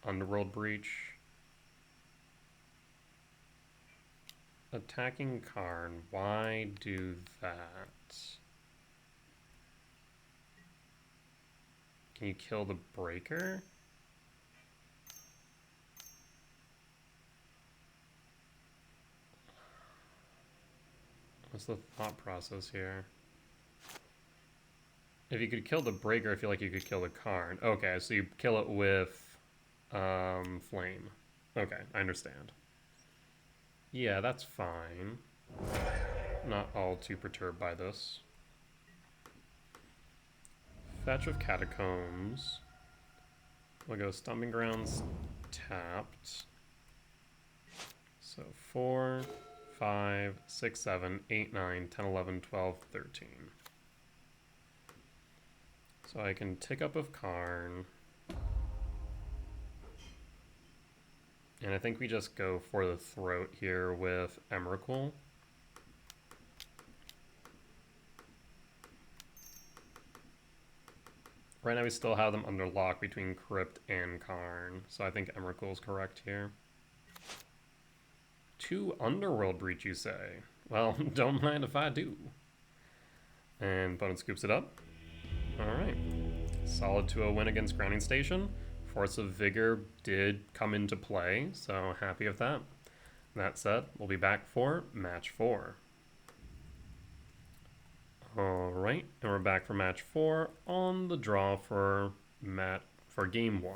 Underworld Breach. Attacking Karn, why do that? Can you kill the Breaker? What's the thought process here? If you could kill the Breaker, I feel like you could kill the Karn. Okay, so you kill it with Flame. Okay, I understand. Yeah, that's fine. Not all too perturbed by this. Fetch of Catacombs. We'll go Stomping Grounds tapped. So 4, 5, 6, 7, 8, 9, 10, 11, 12, 13. So I can tick up of Karn. And I think we just go for the throat here with Emrakul. Right now we still have them under lock between Crypt and Karn, so I think Emrakul is correct here. 2 Underworld Breach, you say? Well, don't mind if I do. And opponent scoops it up. Alright. Solid 2-0 win against Grounding Station. Force of Vigor did come into play, so happy with that. That said, we'll be back for match 4. Alright, and we're back for match 4 on the draw for game 1.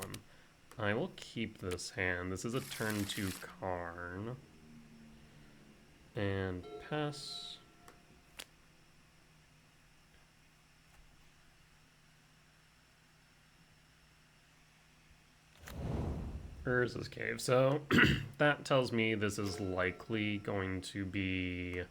I will keep this hand. This is a turn 2 Karn. And pass. Urza's Cave. So that tells me this is likely going to be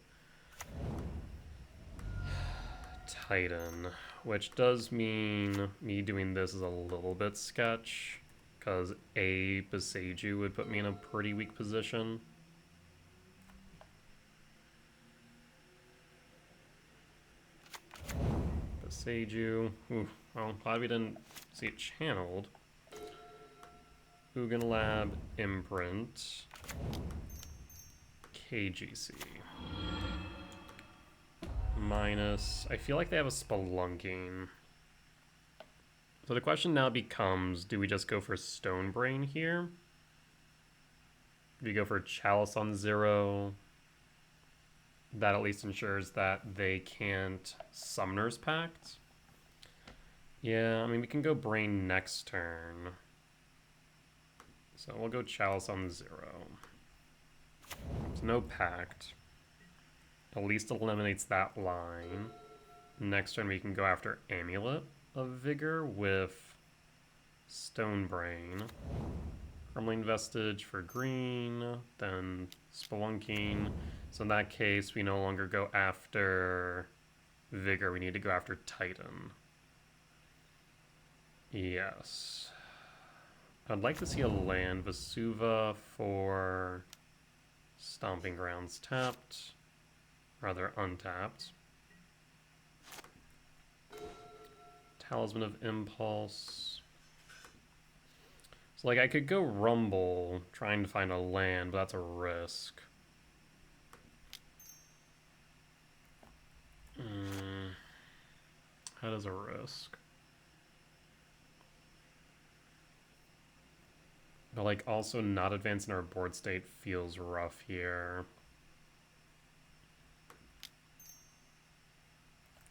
Titan, which does mean me doing this is a little bit sketch, because a Beseiju would put me in a pretty weak position. Beseiju. Ooh, well, glad we didn't see it channeled. Ugin Lab, Imprint, KGC. Minus, I feel like they have a Spelunking. So the question now becomes, do we just go for Stonebrain here? Do we go for Chalice on 0? That at least ensures that they can't Summoner's Pact. Yeah, I mean, we can go Brain next turn. So we'll go Chalice on 0. So no Pact. At least eliminates that line. Next turn we can go after Amulet of Vigor with Stonebrain. Crumbling Vestige for green, then Spelunking. So in that case, we no longer go after Vigor, we need to go after Titan. Yes. I'd like to see a land, Vesuva for Stomping Grounds tapped. Rather untapped. Talisman of Impulse. So like I could go Rumble trying to find a land, but that's a risk. That is a risk. But like also not advancing our board state feels rough here.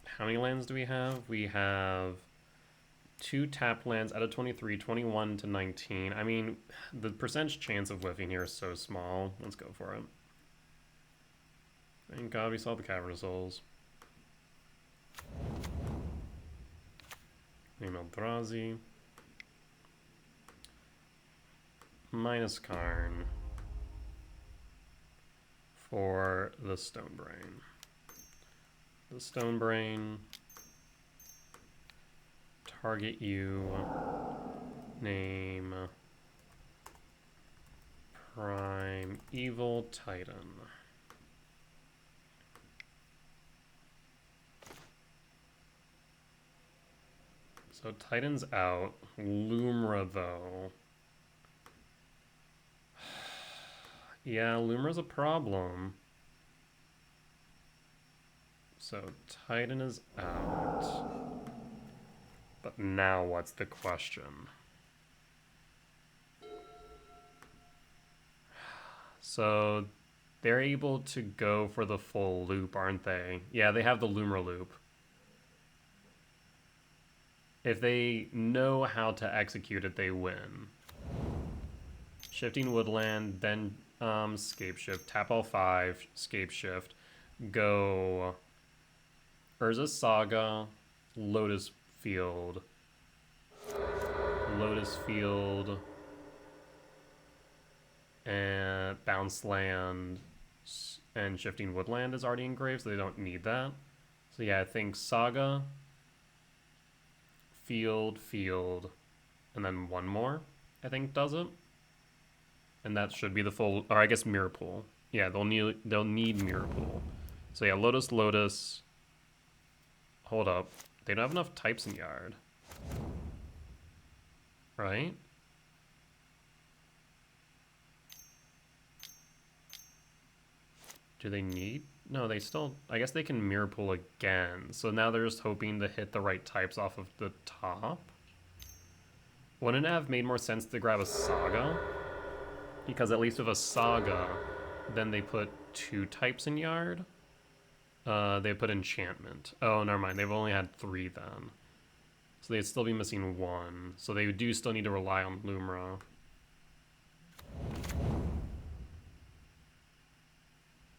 How many lands do we have? We have 2 tap lands out of 23, 21 to 19. I mean, the percentage chance of whiffing here is so small. Let's go for it. Thank God we saw the Cavern of Souls. Name Eldrazi. Minus Karn for the Stone Brain. The Stone Brain. Target you. Name Prime Evil Titan. So Titan's out. Lumra though. Yeah, Lumra's a problem. So Titan is out. But now what's the question? So they're able to go for the full loop, aren't they? Yeah, they have the Lumra loop. If they know how to execute it, they win. Shifting Woodland, then Scape Shift, tap all 5, Scape Shift, go Urza Saga, Lotus Field, and Bounce Land, and Shifting Woodland is already engraved, so they don't need that. So yeah, I think Saga, Field, and then one more, I think does it. And that should be the full, or I guess Mirror Pool. Yeah, they'll need Mirror Pool. So yeah, Lotus. Hold up. They don't have enough types in Yard. Right? Do they need? No, they still, I guess they can Mirror Pool again. So now they're just hoping to hit the right types off of the top. Wouldn't it have made more sense to grab a Saga? Because at least with a Saga, then they put 2 types in Yard. They put Enchantment. Oh, never mind. They've only had 3 then. So they'd still be missing 1. So they do still need to rely on Lumra.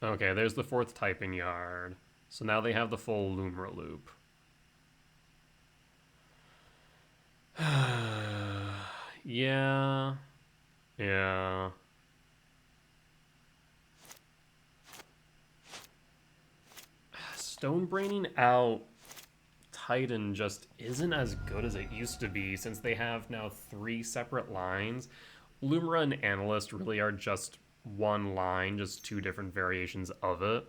Okay, there's the 4th type in Yard. So now they have the full Lumra loop. Yeah. Yeah. Stone Braining out Titan just isn't as good as it used to be since they have now 3 separate lines. Lumra and Analyst really are just one line, just 2 different variations of it.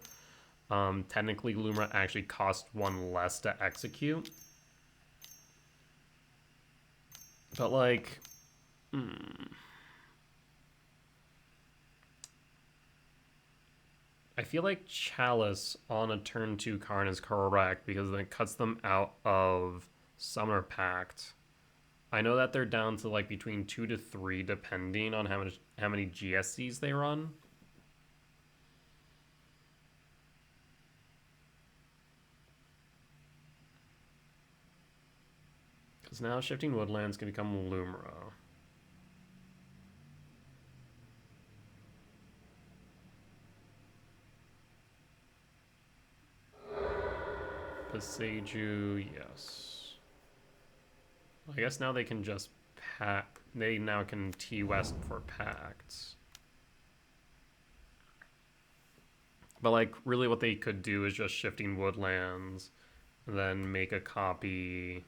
Technically, Lumra actually cost 1 less to execute. But like, I feel like Chalice on a turn 2 Karn is correct because then it cuts them out of Summer Pact. I know that they're down to like between 2 to 3 depending on how many GSCs they run. Because now Shifting Woodlands can become Lumra. Paseju, yes. I guess now they can just they now can T-West for Pacts. But like really what they could do is just Shifting Woodlands, then make a copy.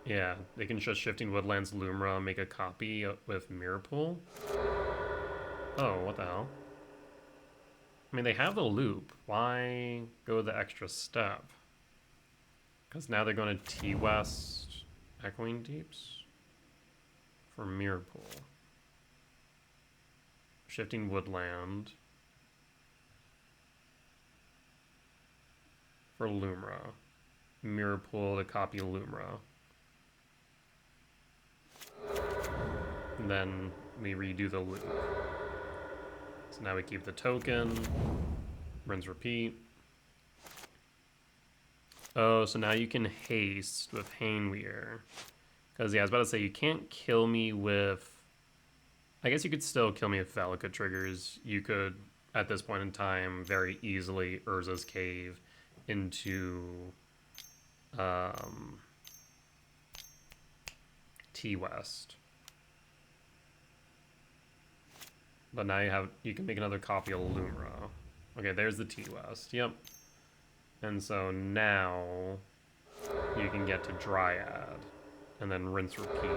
Yeah, they can just Shifting Woodlands Lumra, make a copy with Mirror Pool. Oh, what the hell? I mean, they have the loop. Why go the extra step? Because now they're going to T-West Echoing Deeps for Mirror Pool. Shifting Woodland for Lumra. Mirror Pool to copy Lumra. and then we redo the loop. So now we keep the token, rinse, repeat. Oh, so now you can haste with Hainweir. Because, yeah, I was about to say, you can't kill me with... I guess you could still kill me with Valakut triggers. You could, at this point in time, very easily Urza's Cave into T-West. But now you can make another copy of Lumra. Okay, there's the T-West. Yep. And so now you can get to Dryad. And then rinse, repeat.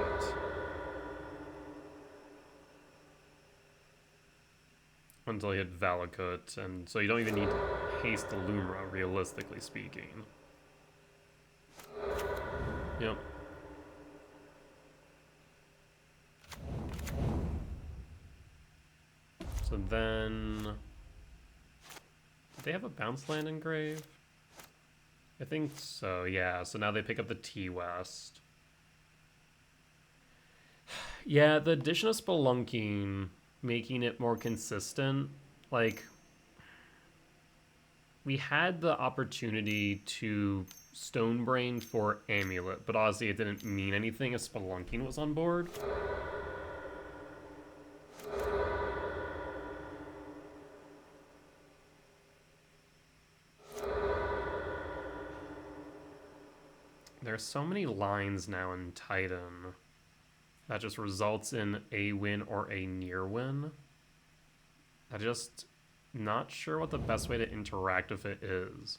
Until you hit Valakut. And so you don't even need to haste the Lumra, realistically speaking. Yep. So then... Did they have a bounce land engrave? I think so, yeah. So now they pick up the T-West. Yeah, the addition of Spelunking, making it more consistent. Like, we had the opportunity to Stonebrain for Amulet, but honestly it didn't mean anything if Spelunking was on board. There's so many lines now in Titan that just results in a win or a near win. I'm just not sure what the best way to interact with it is.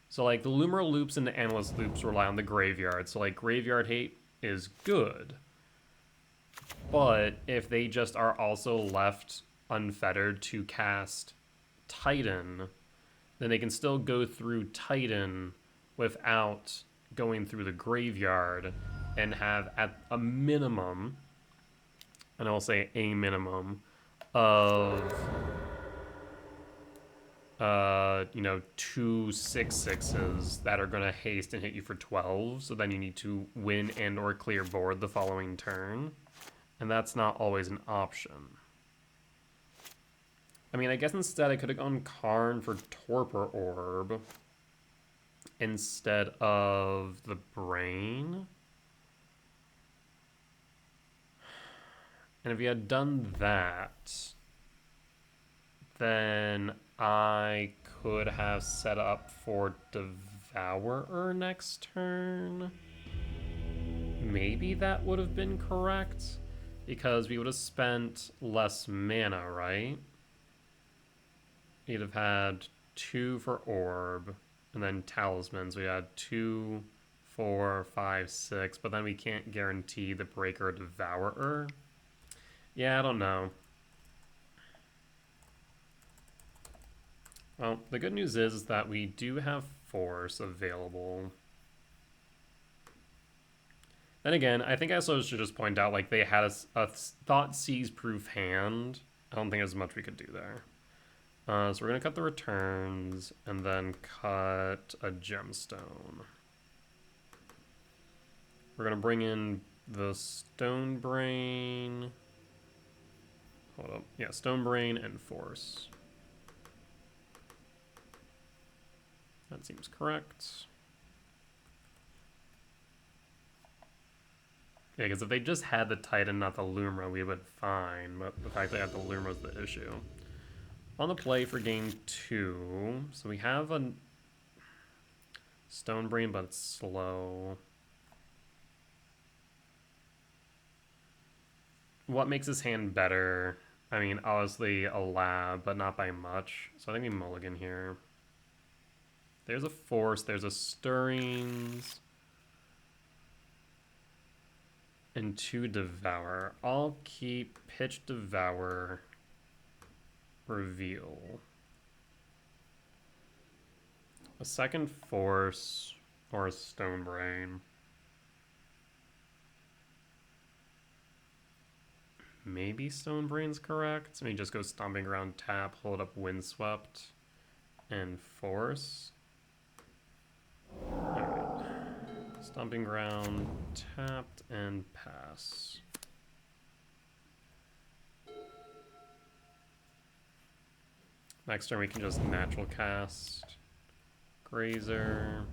So like the Lumra loops and the Analyst loops rely on the graveyard. So like Graveyard Hate is good. But if they just are also left unfettered to cast Titan, then they can still go through Titan without going through the graveyard and have at a minimum, and I'll say a minimum, of you know, 2 6/6s that are gonna haste and hit you for 12, so then you need to win and or clear board the following turn, and that's not always an option. I mean, I guess instead I could have gone Karn for Torpor Orb instead of the Brain. And if you had done that, then I could have set up for Devourer next turn. Maybe that would have been correct, because we would have spent less mana, right? You'd have had 2 for Orb, and then Talismans. We had 2, 4, 5, 6, but then we can't guarantee the Breaker Devourer. Yeah, I don't know. Well, the good news is that we do have Force available. Then again, I think I also should just point out, like, they had a Thoughtseize proof hand. I don't think there's much we could do there. So we're going to cut the returns, and then cut a Gemstone. We're going to bring in the Stonebrain. Hold up. Yeah, Stonebrain and Force. That seems correct. Yeah, because if they just had the Titan, not the Lumra, we would fine. But the fact they had the Lumra is the issue. On the play for game 2, so we have a Stonebrain, but it's slow. What makes this hand better? I mean, obviously a lab, but not by much. So I think we mulligan here. There's a Force, there's a Stirrings, and 2 Devour. I'll keep Pitch, Devour, Reveal. A second Force or a Stonebrain. Maybe Stonebrain's correct. Let me just go Stomping Ground, tap, hold up Windswept, and Force. Alright. Stomping Ground, tapped, and pass. Next turn we can just natural cast Grazer.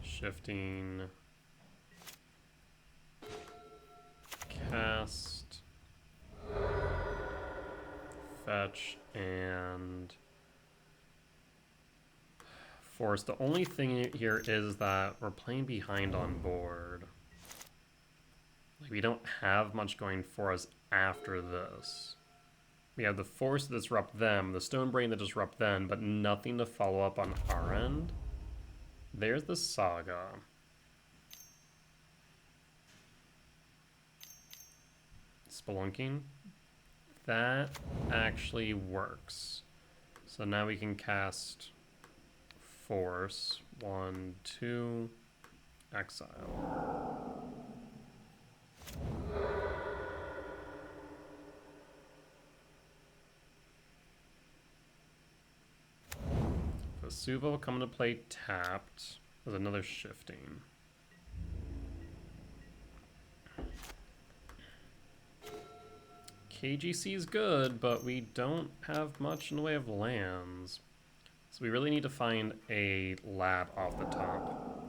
Shifting. Cast. Fetch and force. The only thing here is that we're playing behind on board. Like, we don't have much going for us after this. We have the force to disrupt them, the stone brain to disrupt them, but nothing to follow up on our end. There's the saga. Spelunking. That actually works. So now we can cast force. 1, 2, exile. Vesuva coming to play tapped. There's another shifting. KGC is good, but we don't have much in the way of lands. So we really need to find a lab off the top.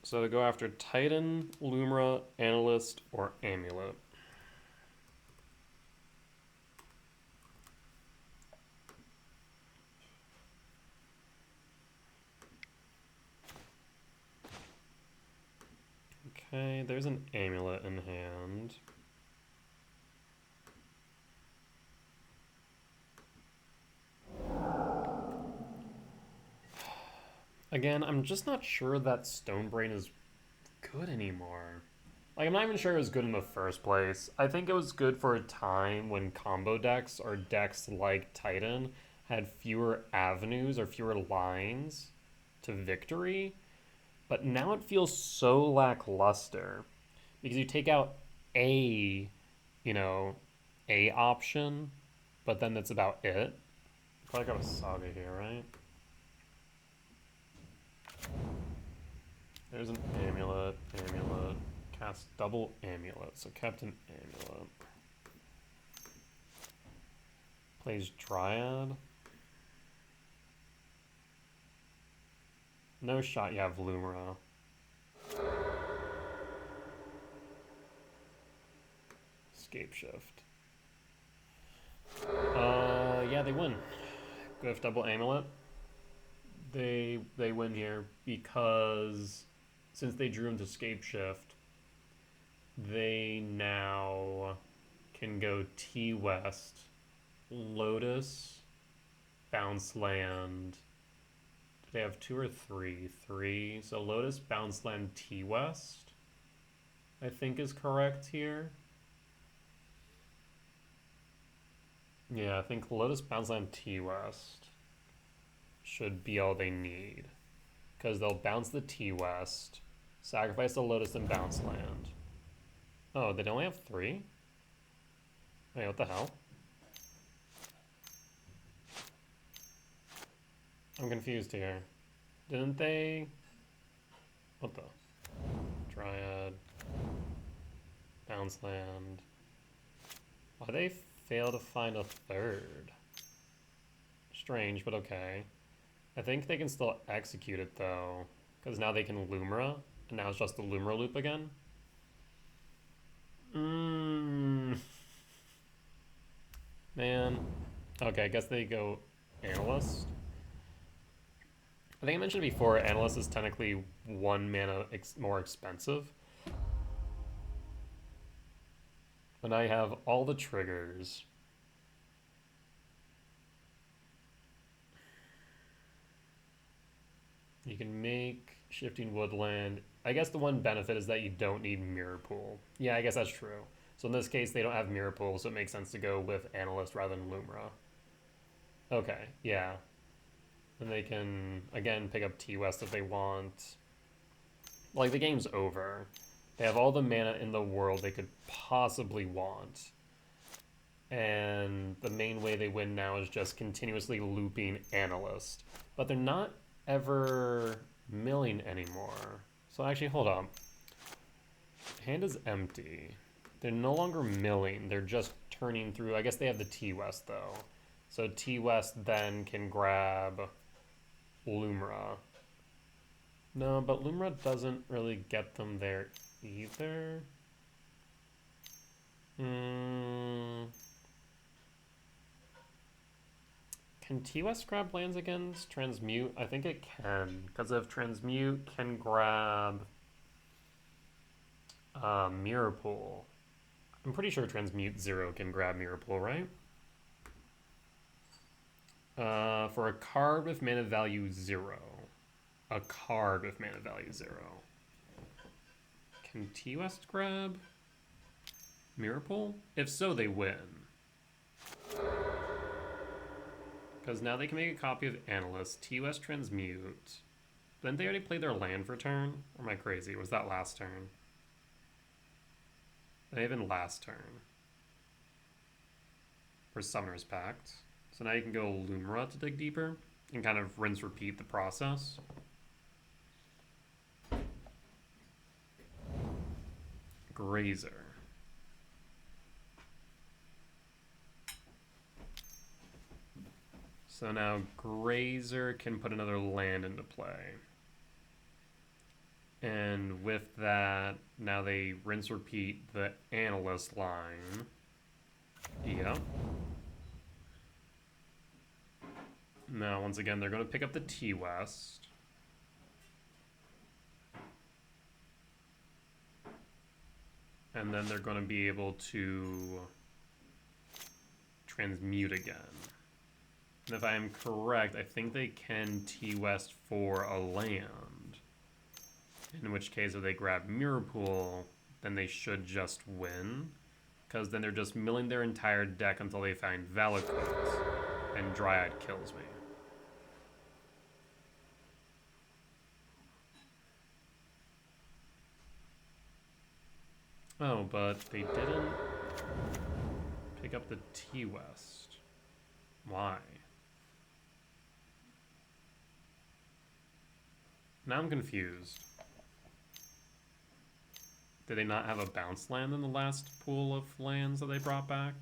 So to go after Titan, Lumra, Analyst, or Amulet. Okay, there's an Amulet in hand. Again, I'm just not sure that Stonebrain is good anymore. Like, I'm not even sure it was good in the first place. I think it was good for a time when combo decks or decks like Titan had fewer avenues or fewer lines to victory. But now it feels so lackluster because you take out a option, but then that's about it. Probably got a saga here, right? There's an amulet, cast double amulet, so kept an amulet. Plays Dryad. No shot you have Lumra. Escape shift. Yeah, they win. With double amulet. They win here because since they drew into escape shift, they now can go T West, Lotus, bounce land. They have 2 or 3? 3. So Lotus, bounce land, T West, I think is correct here. Yeah, I think Lotus, bounce land, T West should be all they need. Because they'll bounce the T West, sacrifice the Lotus, and bounce land. Oh, they only have 3? Wait, what the hell? I'm confused here. Didn't they... What the? Dryad. Bounce land. Why they fail to find a 3rd? Strange, but okay. I think they can still execute it though. Because now they can Lumra. And now it's just the Lumra loop again. Man. Okay, I guess they go Analyst. I think I mentioned before, Analyst is technically 1 mana more expensive. And I have all the triggers. You can make Shifting Woodland. I guess the one benefit is that you don't need Mirror Pool. Yeah, I guess that's true. So in this case, they don't have Mirror Pool, so it makes sense to go with Analyst rather than Lumra. Okay, yeah. And they can, again, pick up T-West if they want. Like, the game's over. They have all the mana in the world they could possibly want. And the main way they win now is just continuously looping Analyst. But they're not ever milling anymore. So actually, hold on. Hand is empty. They're no longer milling. They're just turning through. I guess they have the T-West, though. So T-West then can grab Lumra. No, but Lumra doesn't really get them there either. Can T-West grab lands against Transmute? I think it can, because if Transmute can grab Mirror Pool, I'm pretty sure Transmute 0 can grab Mirror Pool, right? For a card with mana value 0. A card with mana value 0. Can T-West grab Mirror Pool? If so, they win. Because now they can make a copy of Analyst, T-West Transmute. Didn't they already play their land for turn? Or am I crazy? Was that last turn? They even last turn. For Summoner's Pact. So now you can go Lumra to dig deeper and kind of rinse repeat the process. Grazer. So now Grazer can put another land into play. And with that, now they rinse repeat the Analyst line. Yep. Now, once again, they're going to pick up the T-West. And then they're going to be able to transmute again. And if I am correct, I think they can T-West for a land. In which case, if they grab Mirror Pool, then they should just win. Because then they're just milling their entire deck until they find Valakut. And Dryad kills me. Oh, but they didn't pick up the T-West. Why? Now I'm confused. Did they not have a bounce land in the last pool of lands that they brought back?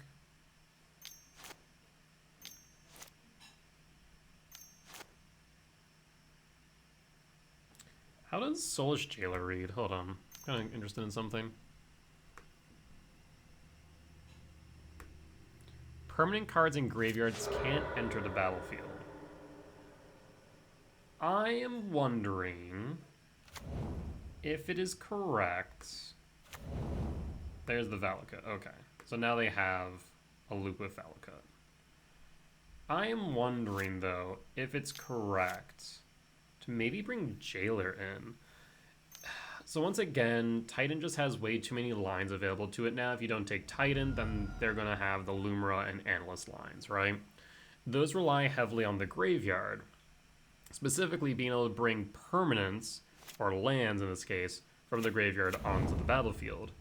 How does Soulish Jailer read? Hold on. I'm kind of interested in something. Permanent cards in graveyards can't enter the battlefield. I am wondering if it is correct. There's the Valakut. Okay. So now they have a loop with Valakut. I am wondering, though, if it's correct to maybe bring Jailer in. So once again, Titan just has way too many lines available to it now. If you don't take Titan, then they're going to have the Lumra and Analyst lines, right? Those rely heavily on the graveyard. Specifically being able to bring permanents, or lands in this case, from the graveyard onto the battlefield.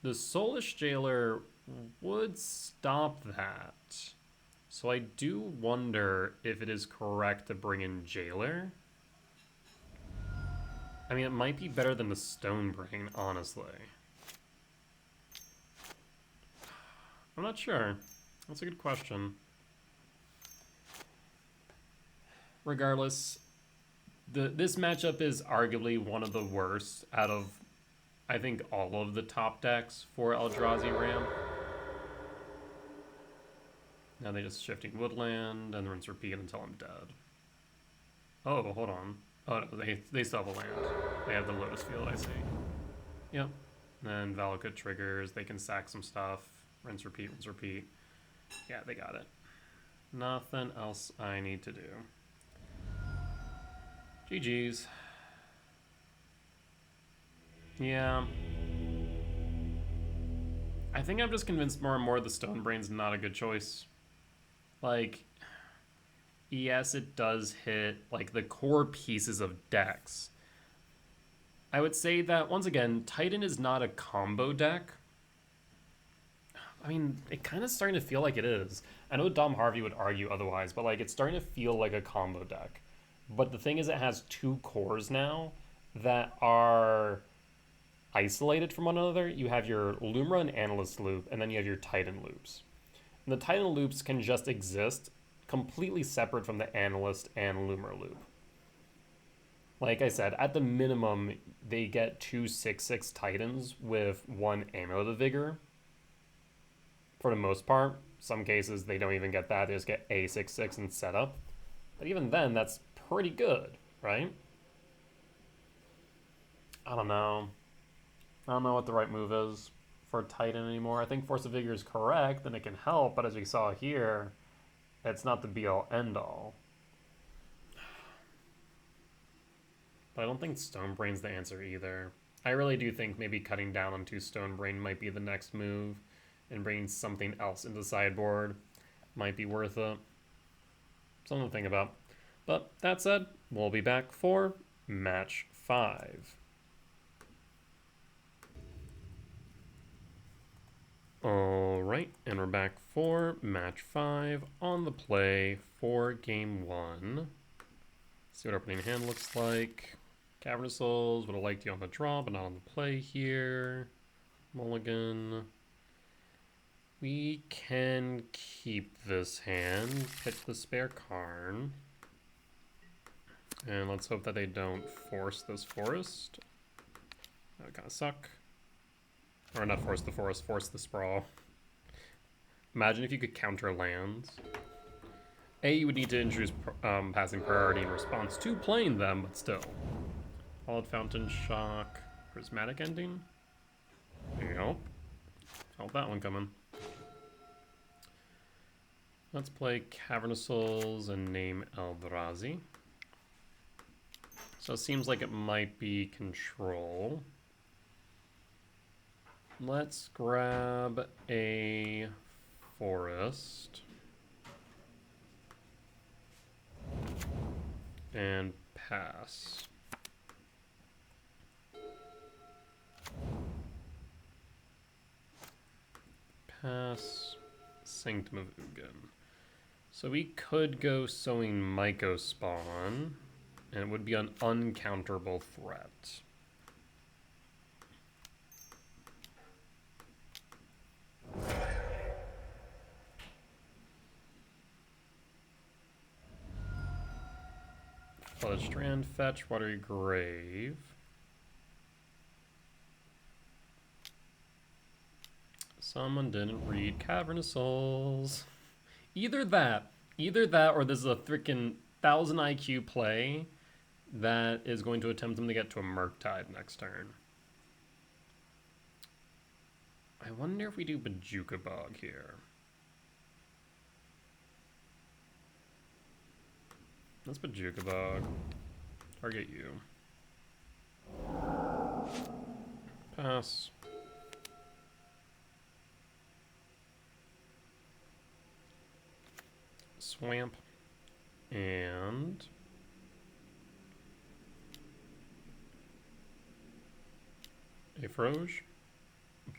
The Soulish Jailer would stop that. So I do wonder if it is correct to bring in Jailer. I mean, it might be better than the Stonebrain, honestly. I'm not sure. That's a good question. Regardless, this matchup is arguably one of the worst out of, I think, all of the top decks for Eldrazi Ramp. Now they're just shifting Woodland, and rinse repeat until I'm dead. Oh, hold on. Oh, no, they still have a land. They have the Lotus Field, I see. Yep. And then Valakut triggers. They can sack some stuff. Rinse, repeat, rinse, repeat. Yeah, they got it. Nothing else I need to do. GG's. Yeah. I think I'm just convinced more and more the Stonebrain's not a good choice. Like, yes, it does hit, like, the core pieces of decks. I would say that, once again, Titan is not a combo deck. I mean, it kind of starting to feel like it is. I know Dom Harvey would argue otherwise, but, like, it's starting to feel like a combo deck. But the thing is, it has two cores now that are isolated from one another. You have your Lumra and Analyst loop, and then you have your Titan loops. And the Titan loops can just exist completely separate from the Analyst and Lumra loop. Like I said, at the minimum, they get 2 6/6 Titans with 1 Amulet of Vigor. For the most part, some cases they don't even get that, they just get a 6/6 in setup. But even then, that's pretty good, right? I don't know. I don't know what the right move is for Titan anymore. I think Force of Vigor is correct, and it can help, but as we saw here, it's not the be-all, end-all. But I don't think Stonebrain's the answer either. I really do think maybe cutting down on 2 Stonebrain might be the next move, and bringing something else into the sideboard might be worth it. Something to think about. But that said, we'll be back for match 5. Alright, and we're back for match 5 on the play for game 1. See what opening hand looks like. Cavernous Souls would have liked you on the draw, but not on the play here. Mulligan. We can keep this hand, pick the spare Karn. And let's hope that they don't force this forest. That would kind of suck. Or not force the forest, force the sprawl. Imagine if you could counter lands. You would need to introduce passing priority in response to playing them, but still. Followed Fountain Shock. Prismatic Ending. Yep. Felt that one coming. Let's play Cavernous Souls and name Eldrazi. So it seems like it might be control. Let's grab a forest. And pass. Pass. Sanctum of Ugin. So we could go Sowing Myco Spawn, and it would be an uncounterable threat. Flooded Strand, fetch, Watery Grave. Someone didn't read Cavernous Souls. Either that, or this is a freaking 1000 IQ play that is going to attempt them to get to a Murktide next turn. I wonder if we do Bajuka Bog here. Let's Bajuka Bog. Target you. Pass. Swamp. And a Froge.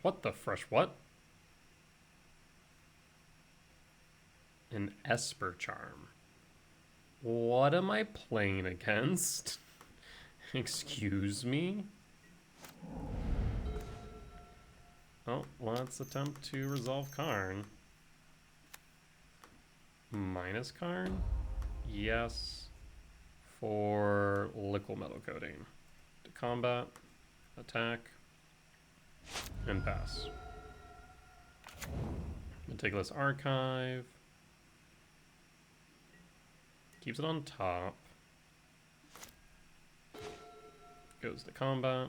What the fresh what? An Esper Charm. What am I playing against? Excuse me? Oh, let's attempt to resolve Karn. Minus Karn? Yes. For Liquid Metal Coating. To combat, attack, and pass. Meticulous Archive. Keeps it on top. Goes to combat.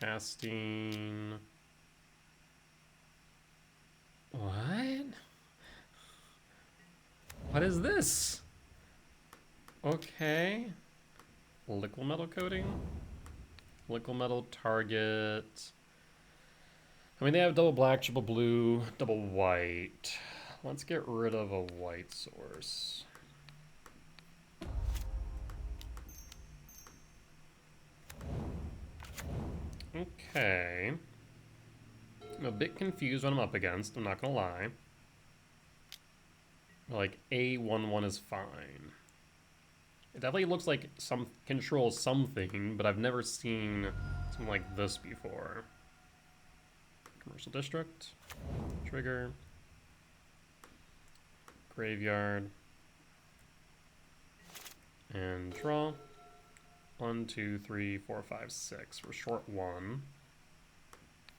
Casting. What? What is this? Okay. Liquid Metal Coating. Liquid Metal target. I mean, they have double black, triple blue, double white. Let's get rid of a white source. Okay. I'm a bit confused what I'm up against, I'm not gonna lie. Like a 1/1 is fine. It definitely looks like some controls something, but I've never seen something like this before. Commercial district, trigger, graveyard, and draw. 1, 2, 3, 4, 5, 6. We're short 1.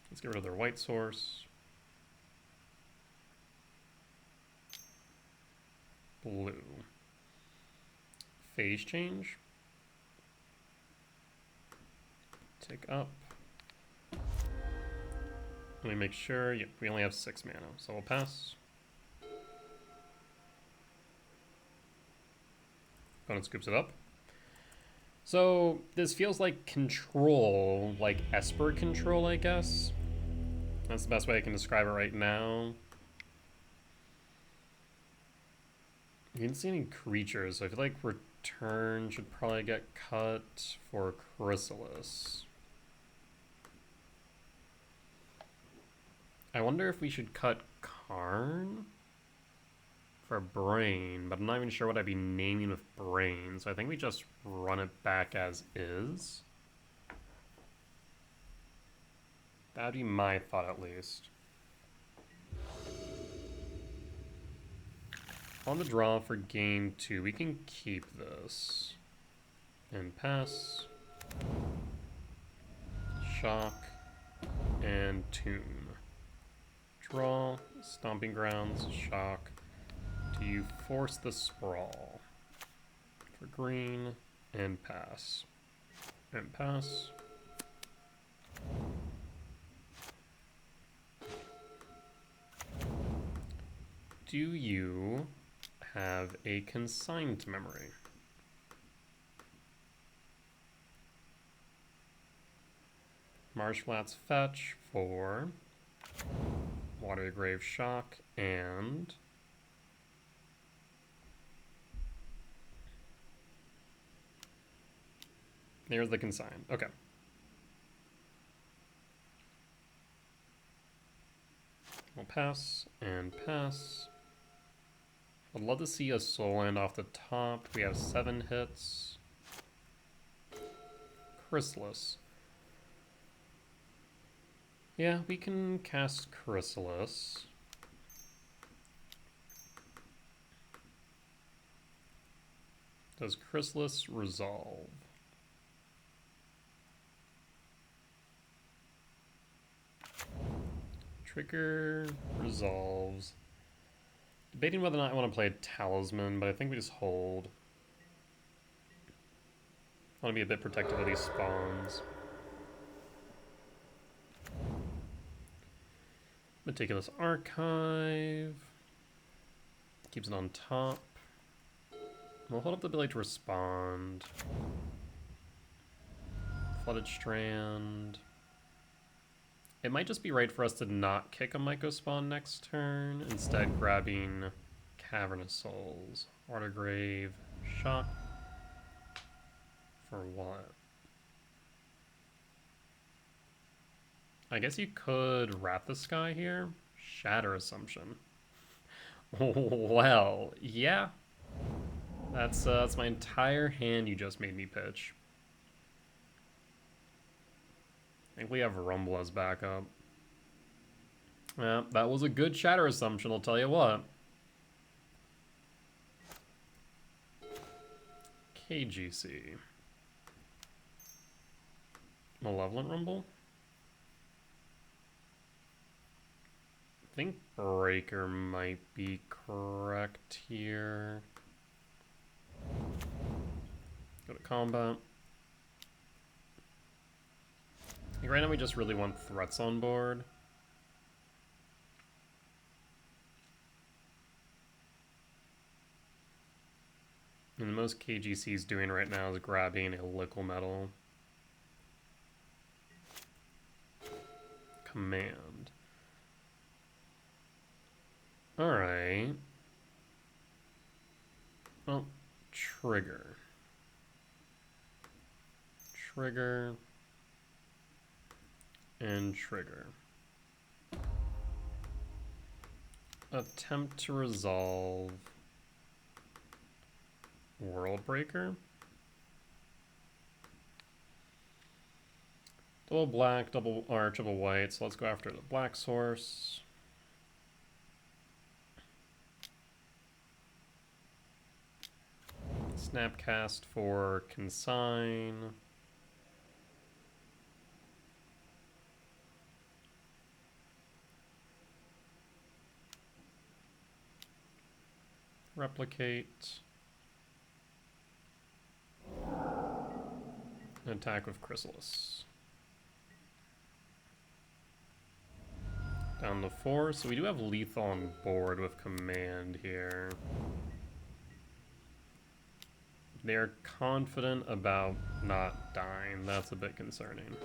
Let's get rid of their white source. Blue. Phase change. Take up. Let me make sure. Yep, we only have 6 mana, so we'll pass. Opponent scoops it up. So this feels like control, like Esper control, I guess. That's the best way I can describe it right now. You didn't see any creatures, so I feel like return should probably get cut for Chrysalis. I wonder if we should cut Karn for Brain, but I'm not even sure what I'd be naming with Brain, so I think we just run it back as is. That'd be my thought, at least. On the draw for game 2, we can keep this. And pass. Shock. And Tune. Draw. Stomping Grounds. Shock. Do you force the Sprawl? For green. And pass. And pass. Do you have a consigned memory? Marshflat's fetch for Watergrave Shock and there's the consign. Okay. We'll pass and pass. I'd love to see a soul land off the top. We have 7 hits. Chrysalis. Yeah, we can cast Chrysalis. Does Chrysalis resolve? Trigger resolves. Debating whether or not I want to play a Talisman, but I think we just hold. I want to be a bit protective of these spawns. Meticulous Archive. Keeps it on top. We'll hold up the ability to respond. Flooded Strand. It might just be right for us to not kick a Myco Spawn next turn, instead grabbing Cavernous Souls. Watergrave, Shock. For what? I guess you could Wrath the Sky here. Shatter Assumption. Well, yeah. That's my entire hand you just made me pitch. I think we have Rumble as backup. Yeah, that was a good Shatter Assumption, I'll tell you what. KGC. Malevolent Rumble? I think Breaker might be correct here. Go to combat. I think right now we just really want threats on board. And the most KGC is doing right now is grabbing a Liquid Metal. Command. Alright. Oh, trigger. Trigger. And trigger. Attempt to resolve. World Breaker. Double black, double or triple white. So let's go after the black source. Snapcast for Consign. Replicate. And attack with Chrysalis. Down to 4. So we do have lethal on board with command here. They're confident about not dying. That's a bit concerning.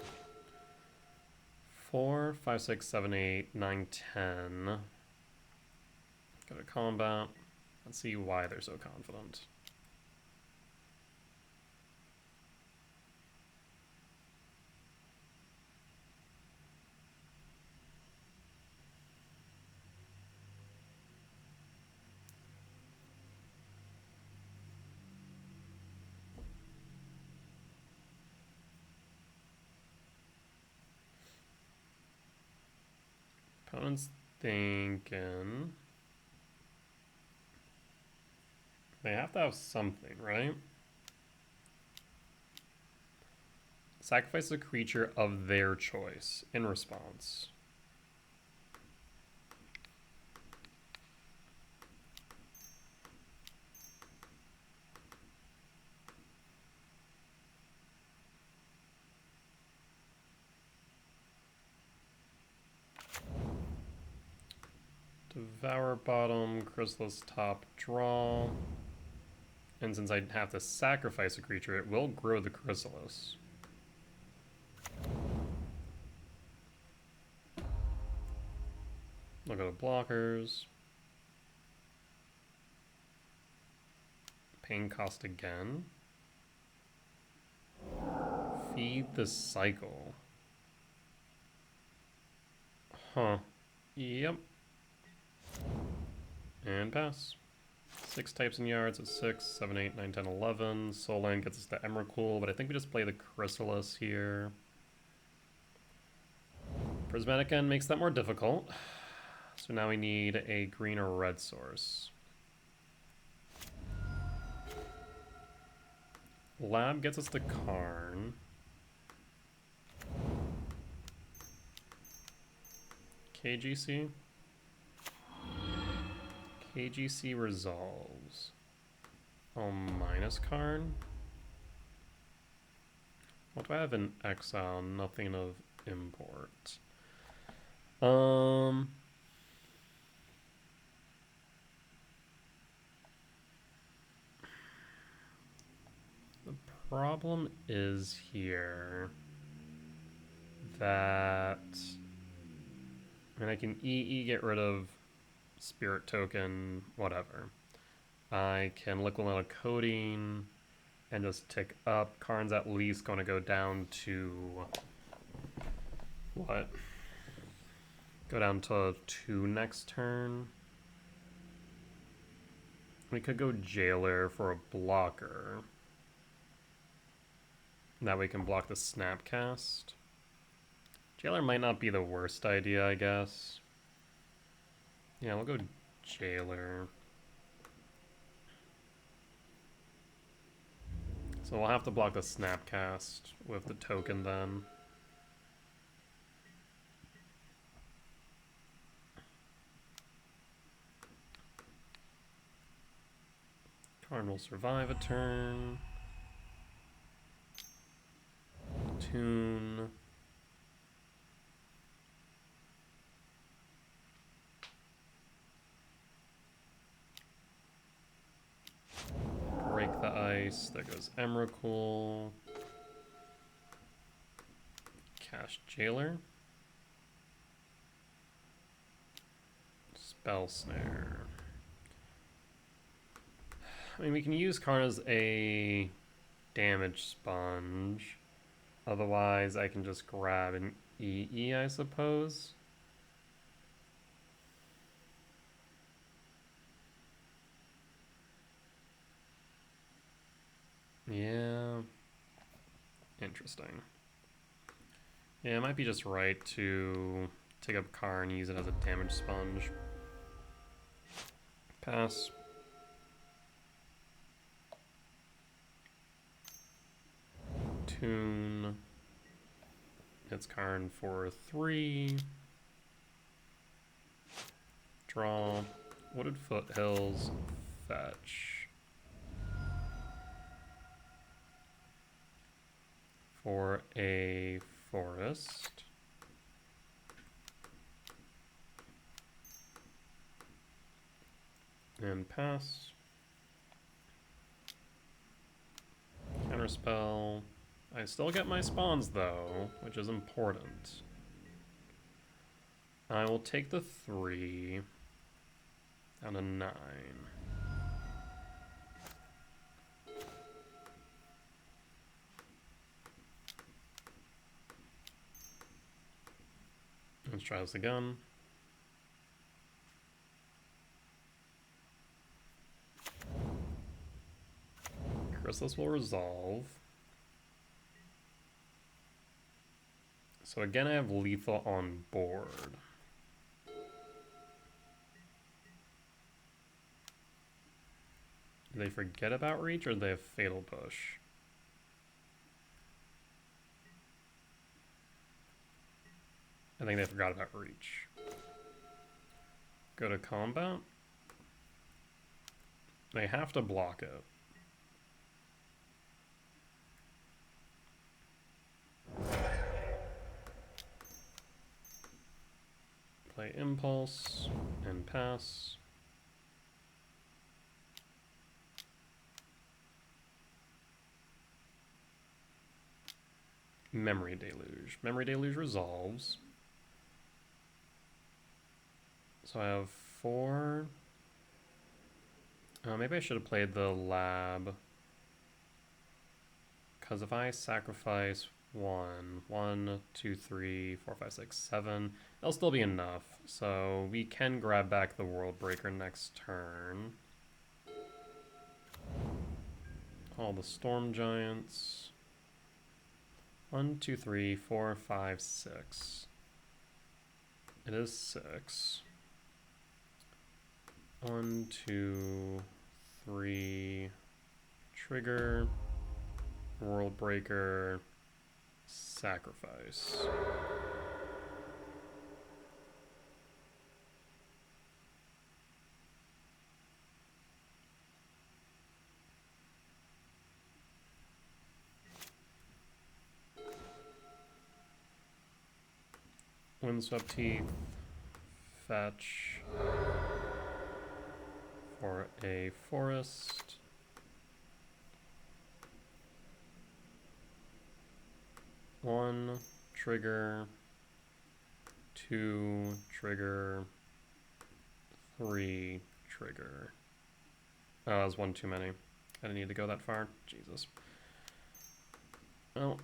4, 5, 6, 7, 8, 9, 10. Go to combat. Let's see why they're so confident. Opponent's thinking they have to have something, right? Sacrifice a creature of their choice in response. Devour bottom, Chrysalis top, draw. And since I have to sacrifice a creature, it will grow the Chrysalis. I'll go to blockers. Pain cost again. Feed the cycle. Huh. Yep. And pass. 6 types in yards at 6, 7, 8, 9, 10, 11. Soul Land gets us to Emrakul, but I think we just play the Chrysalis here. Prismatic End makes that more difficult. So now we need a green or red source. Lab gets us to Karn. KGC. KGC resolves. Oh, minus Karn. What do I have in exile? Nothing of import. The problem is here that, and I can EE get rid of Spirit Token, whatever. I can Liquid Metal Coating and just tick up. Karn's at least going to go down to what? Go down to 2 next turn. We could go Jailer for a blocker. That way we can block the Snapcast. Jailer might not be the worst idea, I guess. Yeah, we'll go Jailer. So we'll have to block the Snapcast with the token then. Karn will survive a turn. Tune. Break the ice. There goes Emrakul. Cast Jailer. Spell Snare. I mean, we can use Karn as a damage sponge. Otherwise, I can just grab an EE, I suppose. Yeah. Interesting. Yeah, it might be just right to take up Car and use it as a damage sponge. Pass. Tune. Hits Karn for 3. Draw. Wooded Foothills. Fetch. For a forest. And pass. Counterspell. I still get my spawns though, which is important. I will take the 3 down to 9. Let's try this again. Chrysalis will resolve. So again, I have lethal on board. Do they forget about reach or do they have fatal push? I think they forgot about reach. Go to combat. They have to block it. Play Impulse and pass. Memory Deluge. Memory Deluge resolves. So I have 4. Maybe I should have played the lab. Because if I sacrifice 1, 2, 3, 4, 5, 6, 7, that'll still be enough. So we can grab back the World Breaker next turn. All the Storm Giants. 1, 2, 3, 4, 5, 6. It is 6. 1, 2, 3. Trigger. World Breaker. Sacrifice. Windswept Teeth. Fetch. For a forest. One, trigger. 2, trigger. 3, trigger. Oh, that was 1 too many. I didn't need to go that far. Jesus. Well.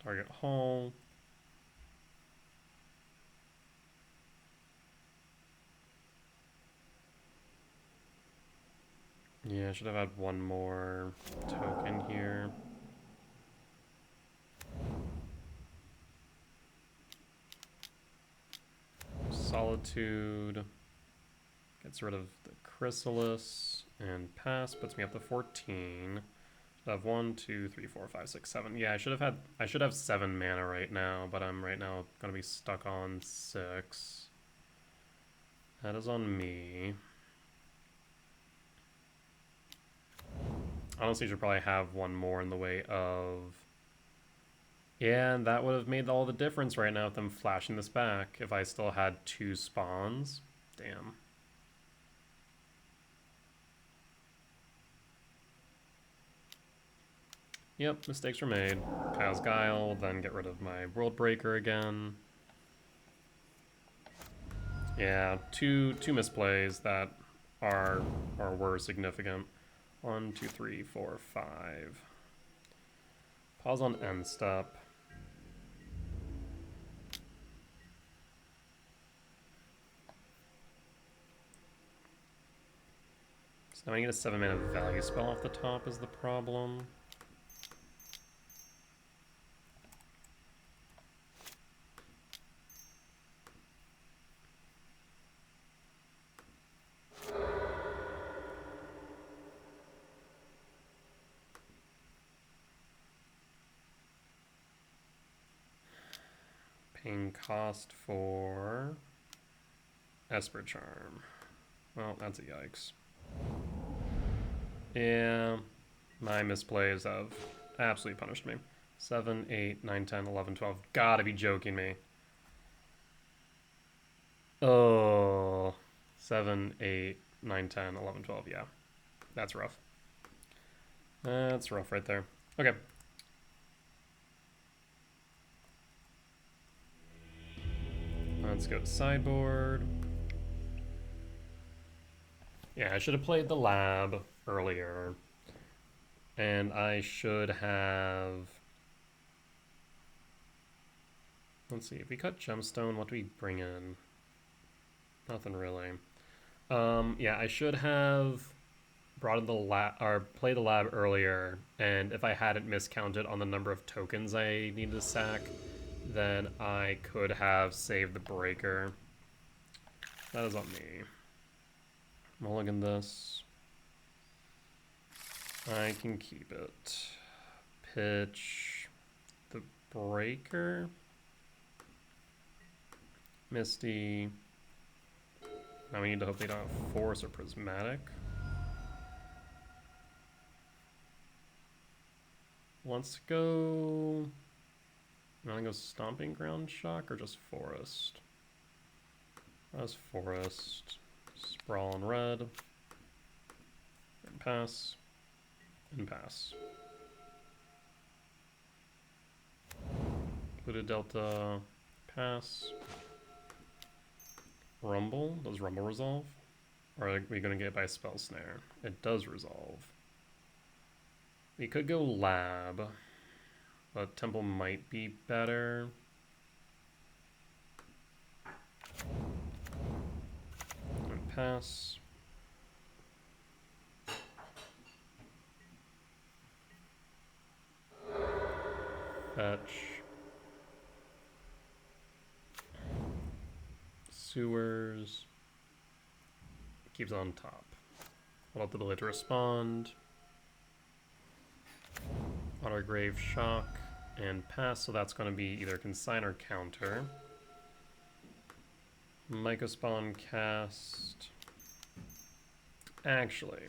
Target Hall. Yeah, I should have had one more token here. Solitude gets rid of the Chrysalis and pass, puts me up to 14. Should have 1, 2, 3, 4, 5, 6, 7. Yeah, I should have 7 mana right now, but I'm right now gonna be stuck on 6. That is on me. Honestly, should probably have one more in the way of... Yeah, and that would have made all the difference right now with them flashing this back if I still had 2 spawns. Damn. Yep, mistakes were made. Kyle's Guile, then get rid of my World Breaker again. Yeah, two misplays that were significant. 1, 2, 3, 4, 5. Pause on end step. So now I need a 7-mana value spell off the top is the problem. Paying cost for Esper Charm. Well, that's a yikes. Yeah, my misplays have absolutely punished me. 7, 8, 9, 10, 11, 12. Gotta be joking me. Oh, 7, 8, 9, 10, 11, 12. Yeah, that's rough. That's rough right there. Okay. Let's go to sideboard. Yeah, I should have played the lab earlier. And I should have... Let's see, if we cut Gemstone, what do we bring in? Nothing really. Yeah, I should have brought in the lab, or played the lab earlier, and if I hadn't miscounted on the number of tokens I needed to sack, then I could have saved the breaker. That is on me. Mulligan this. I can keep it. Pitch the breaker. Misty. Now we need to hope they don't have Force or Prismatic. Let's go... You want to go Stomping Ground Shock or just Forest? That's Forest. Sprawl in red. And pass. And pass. Pluto Delta. Pass. Rumble? Does Rumble resolve? Or are we going to get it by Spell Snare? It does resolve. We could go Lab. But Temple might be better. And pass. Fetch. Sewers. Keeps on top. I'll let the ability to respond. Autograve Shock and pass, so that's going to be either Consign or Counter. Mycospawn cast. Actually,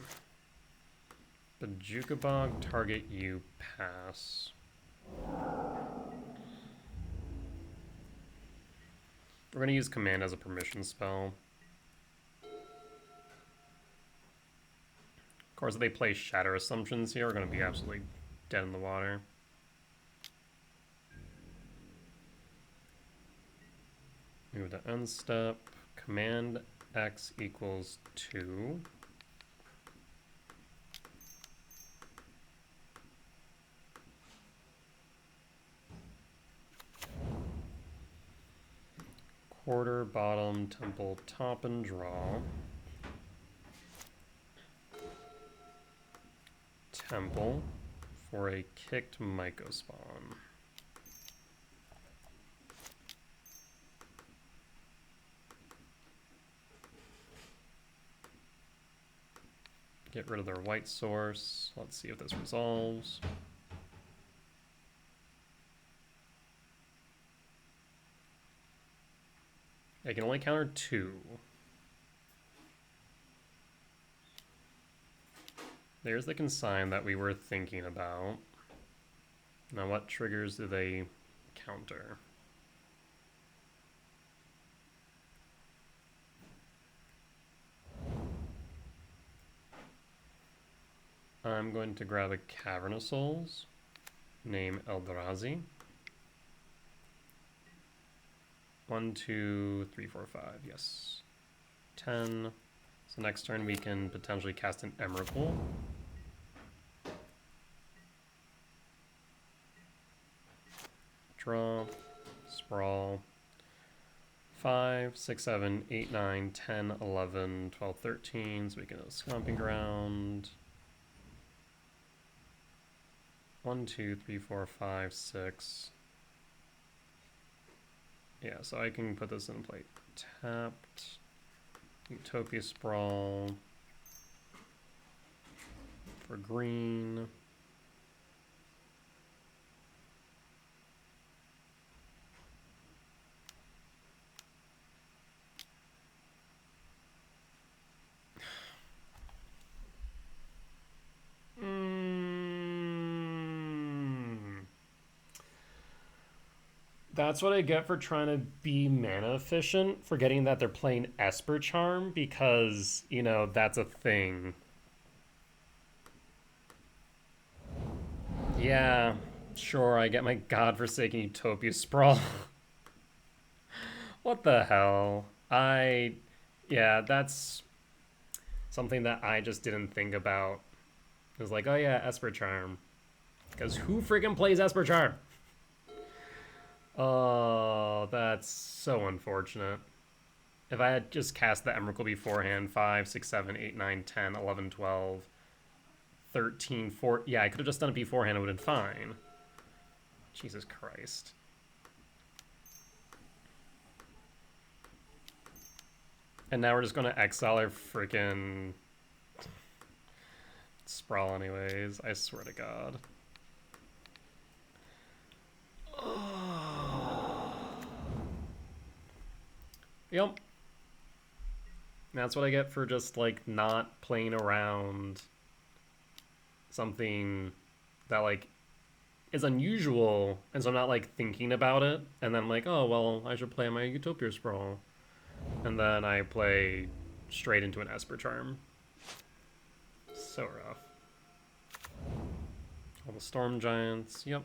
Bajukabog, target you, pass. We're going to use Command as a permission spell. Of course, if they play Shatter Assumptions here, we're going to be absolutely dead in the water. Move to end step. Command X equals 2. Quarter, bottom, temple, top, and draw. Temple for a kicked Mycospawn. Get rid of their white source. Let's see if this resolves. I can only counter 2. There's the consign that we were thinking about. Now what triggers do they counter? I'm going to grab a Cavern of Souls, name Eldrazi. 1, 2, 3, 4, 5, yes. 10. So next turn we can potentially cast an Emrakul. Draw, Sprawl, 5, 6, 7, 8, 9, 10, 11, 12, 13. So we can go Stomping Ground. 1, 2, 3, 4, 5, 6. Yeah, so I can put this in play tapped. Utopia Sprawl for green. That's what I get for trying to be mana efficient, forgetting that they're playing Esper Charm because, you know, that's a thing. Yeah, sure, I get my godforsaken Utopia Sprawl. What the hell? Yeah, that's something that I just didn't think about. It was like, oh yeah, Esper Charm. Because who freaking plays Esper Charm? Oh, that's so unfortunate. If I had just cast the Emrakul beforehand, 5, 6, 7, 8, 9, 10, 11, 12, 13, 14. Yeah, I could have just done it beforehand. It would have been fine. Jesus Christ. And now we're just going to exile our freaking Sprawl anyways. I swear to God. Yep. That's what I get for just, like, not playing around something that, like, is unusual, and so I'm not, like, thinking about it, and then I'm like, oh, well, I should play my Utopia Sprawl. And then I play straight into an Esper Charm. So rough. All the Storm Giants, yep.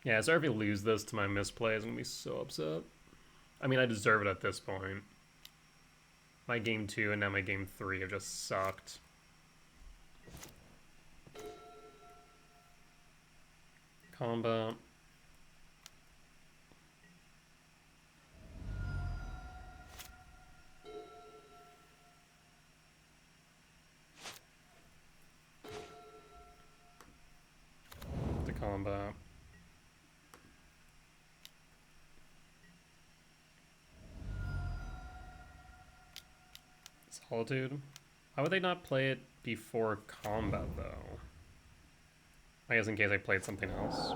Yeah, so if we lose this to my misplays, I'm going to be so upset. I mean, I deserve it at this point. My game 2 and now my game 3 have just sucked. Combat. The combat. Solitude. Why would they not play it before combat, though? I guess in case I played something else.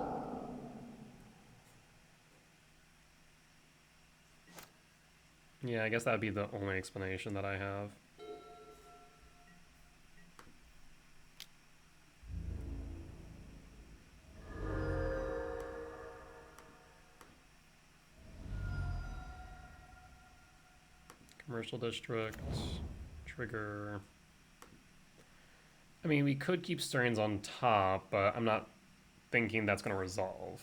Yeah, I guess that would be the only explanation that I have. Commercial District. Trigger. I mean, we could keep Stearns on top, but I'm not thinking that's going to resolve.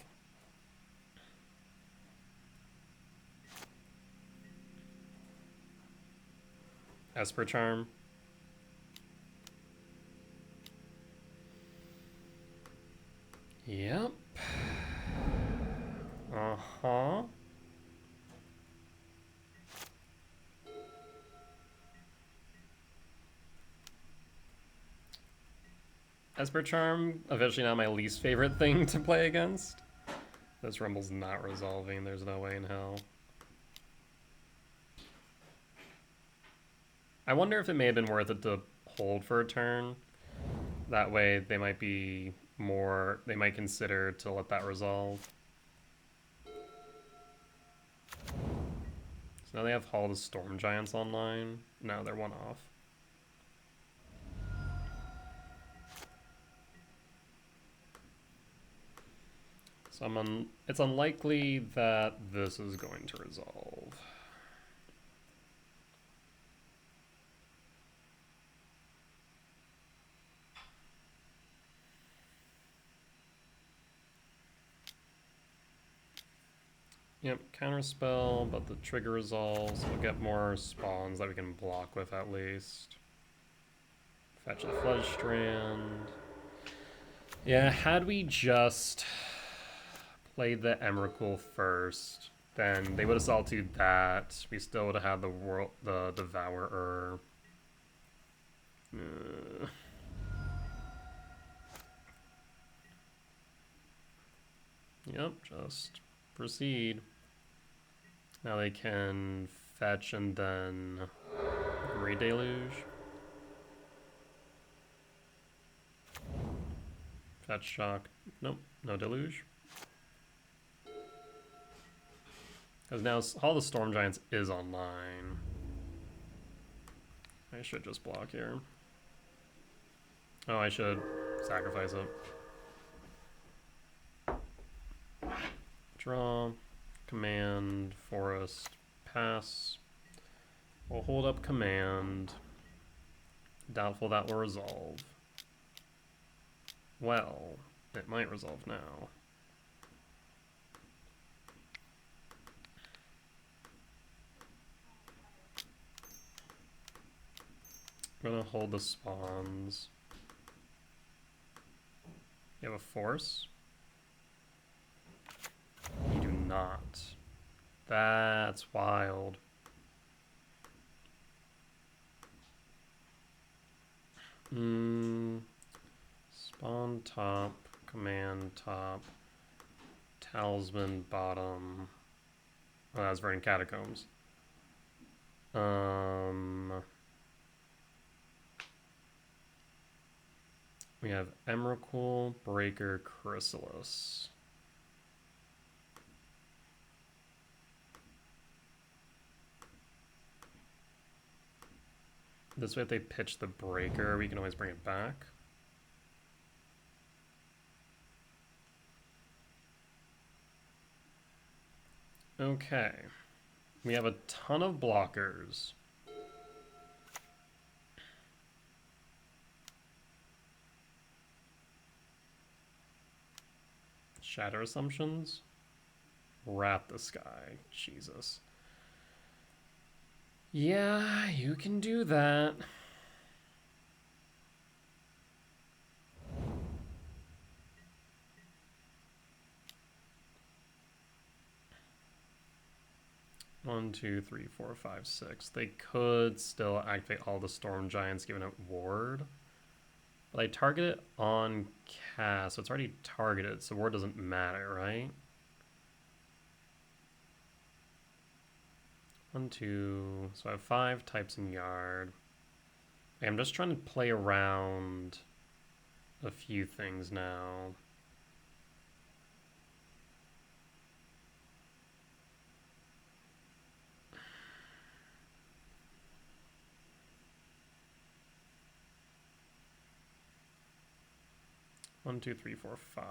Esper Charm. Yep. Uh-huh. Esper Charm, officially now my least favorite thing to play against. This Rumble's not resolving, there's no way in hell. I wonder if it may have been worth it to hold for a turn. That way they might be more, they might consider to let that resolve. So now they have Hall of the Storm Giants online. No, they're one off. So it's unlikely that this is going to resolve. Yep, counterspell, but the trigger resolves. We'll get more spawns that we can block with at least. Fetch a Flood Strand. Yeah, had we just played the Emrakul first, then they would have solitude that. We still would have had the Devourer. Yep, just proceed. Now they can fetch and then Redeluge. Fetch shock. Nope, no deluge. Because now Hall of the Storm Giants is online. I should just block here. Oh, I should sacrifice it. Draw. Command. Forest. Pass. We'll hold up command. Doubtful that will resolve. Well, it might resolve now. I'm gonna hold the spawns. You have a force? You do not. That's wild. Spawn top, command top, talisman bottom. Oh, that's Verdant Catacombs. We have Emrakul, Breaker, Chrysalis. This way if they pitch the Breaker, we can always bring it back. Okay. We have a ton of blockers. Shatter Assumptions? Wrap the Sky. Jesus. Yeah, you can do that. One, two, three, four, five, six. They could still activate all the Storm Giants given it Ward. But I target it on cast, so it's already targeted, so Ward doesn't matter, right? One, two, so I have 5 types in Yard. I'm just trying to play around a few things now. One, two, three, four, 5.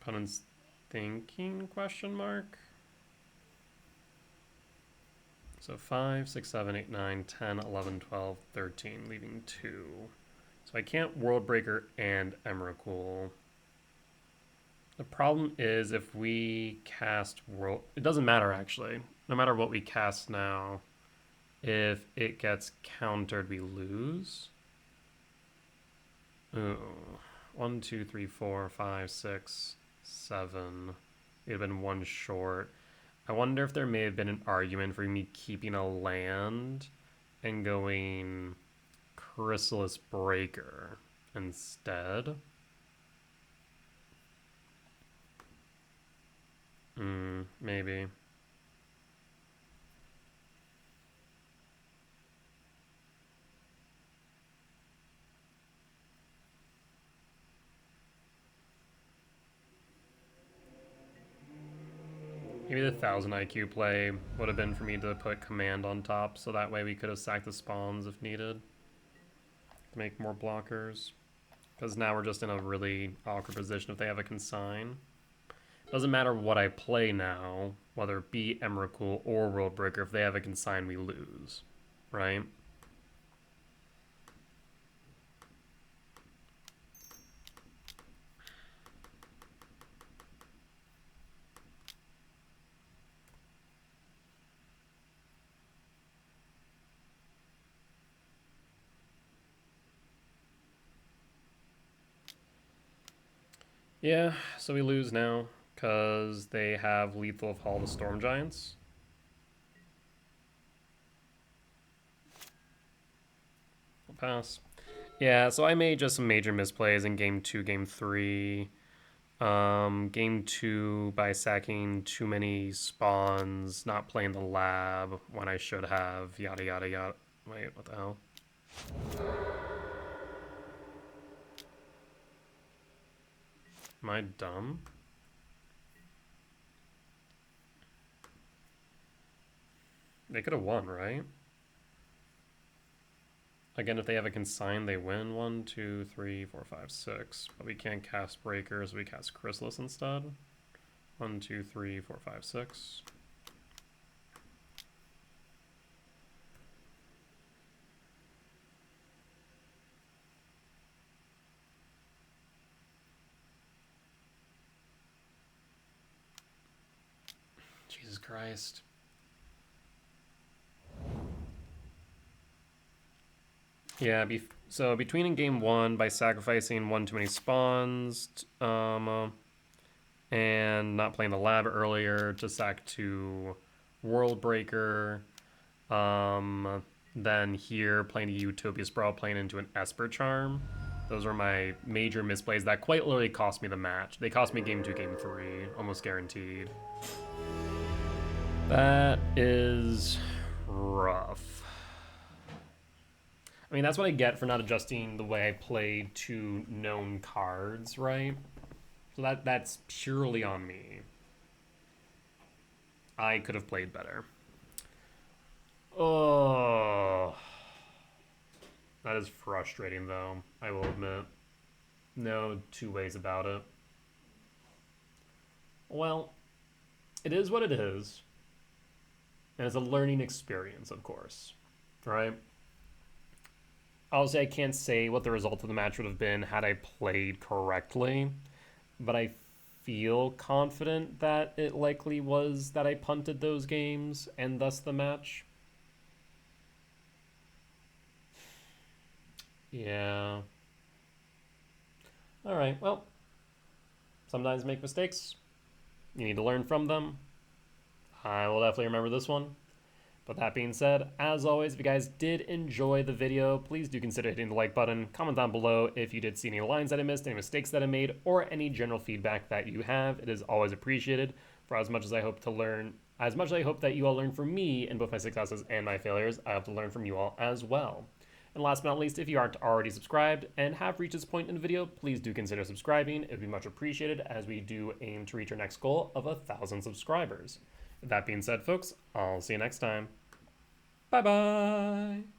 Opponent's thinking, question mark? So 5, 6, 7, 8, 9, 10, 11, 12, 13, leaving 2. So I can't Worldbreaker and Emrakul. The problem is if we cast World... It doesn't matter, actually. No matter what we cast now, if it gets countered, we lose. Ooh. 1, 2, 3, 4, 5, 6, 7. It would have been 1 short. I wonder if there may have been an argument for me keeping a land and going Chrysalis Breaker instead. Maybe. Maybe the 1000 IQ play would have been for me to put command on top, so that way we could have sacked the spawns if needed to make more blockers. Because now we're just in a really awkward position if they have a consign. Doesn't matter what I play now, whether it be Emrakul or Worldbreaker, if they have a consign, we lose, right? Yeah, so we lose now because they have lethal of Hall the Storm Giants. We'll pass. Yeah, so I made just some major misplays in game 2, game 3. Game 2 by sacking too many spawns, not playing the lab when I should have, yada yada yada. Wait, what the hell? Am I dumb? They could have won, right? Again, if they have a consign, they win. 1, 2, 3, 4, 5, 6. But we can't cast Breakers, we cast Chrysalis instead. 1, 2, 3, 4, 5, 6. Jesus Christ. Yeah, so between in game 1 by sacrificing one too many spawns, and not playing the lab earlier to sack to World Breaker. Then here playing a Utopia Sprawl, playing into an Esper Charm. Those were my major misplays that quite literally cost me the match. They cost me game 2, game 3, almost guaranteed. That is rough. I mean, that's what I get for not adjusting the way I play to known cards, right? So that's purely on me. I could have played better. Oh, that is frustrating, though, I will admit. No two ways about it. Well, it is what it is. And it's a learning experience, of course. Right? Obviously, I can't say what the result of the match would have been had I played correctly. But I feel confident that it likely was that I punted those games and thus the match. Yeah. All right, well, sometimes make mistakes. You need to learn from them. I will definitely remember this one. But that being said, as always, if you guys did enjoy the video, please do consider hitting the like button. Comment down below if you did see any lines that I missed, any mistakes that I made, or any general feedback that you have. It is always appreciated. For as much as I hope to learn, as much as I hope that you all learn from me in both my successes and my failures, I hope to learn from you all as well. And last but not least, if you aren't already subscribed and have reached this point in the video, please do consider subscribing. It would be much appreciated as we do aim to reach our next goal of 1,000 subscribers. With that being said, folks, I'll see you next time. Bye-bye.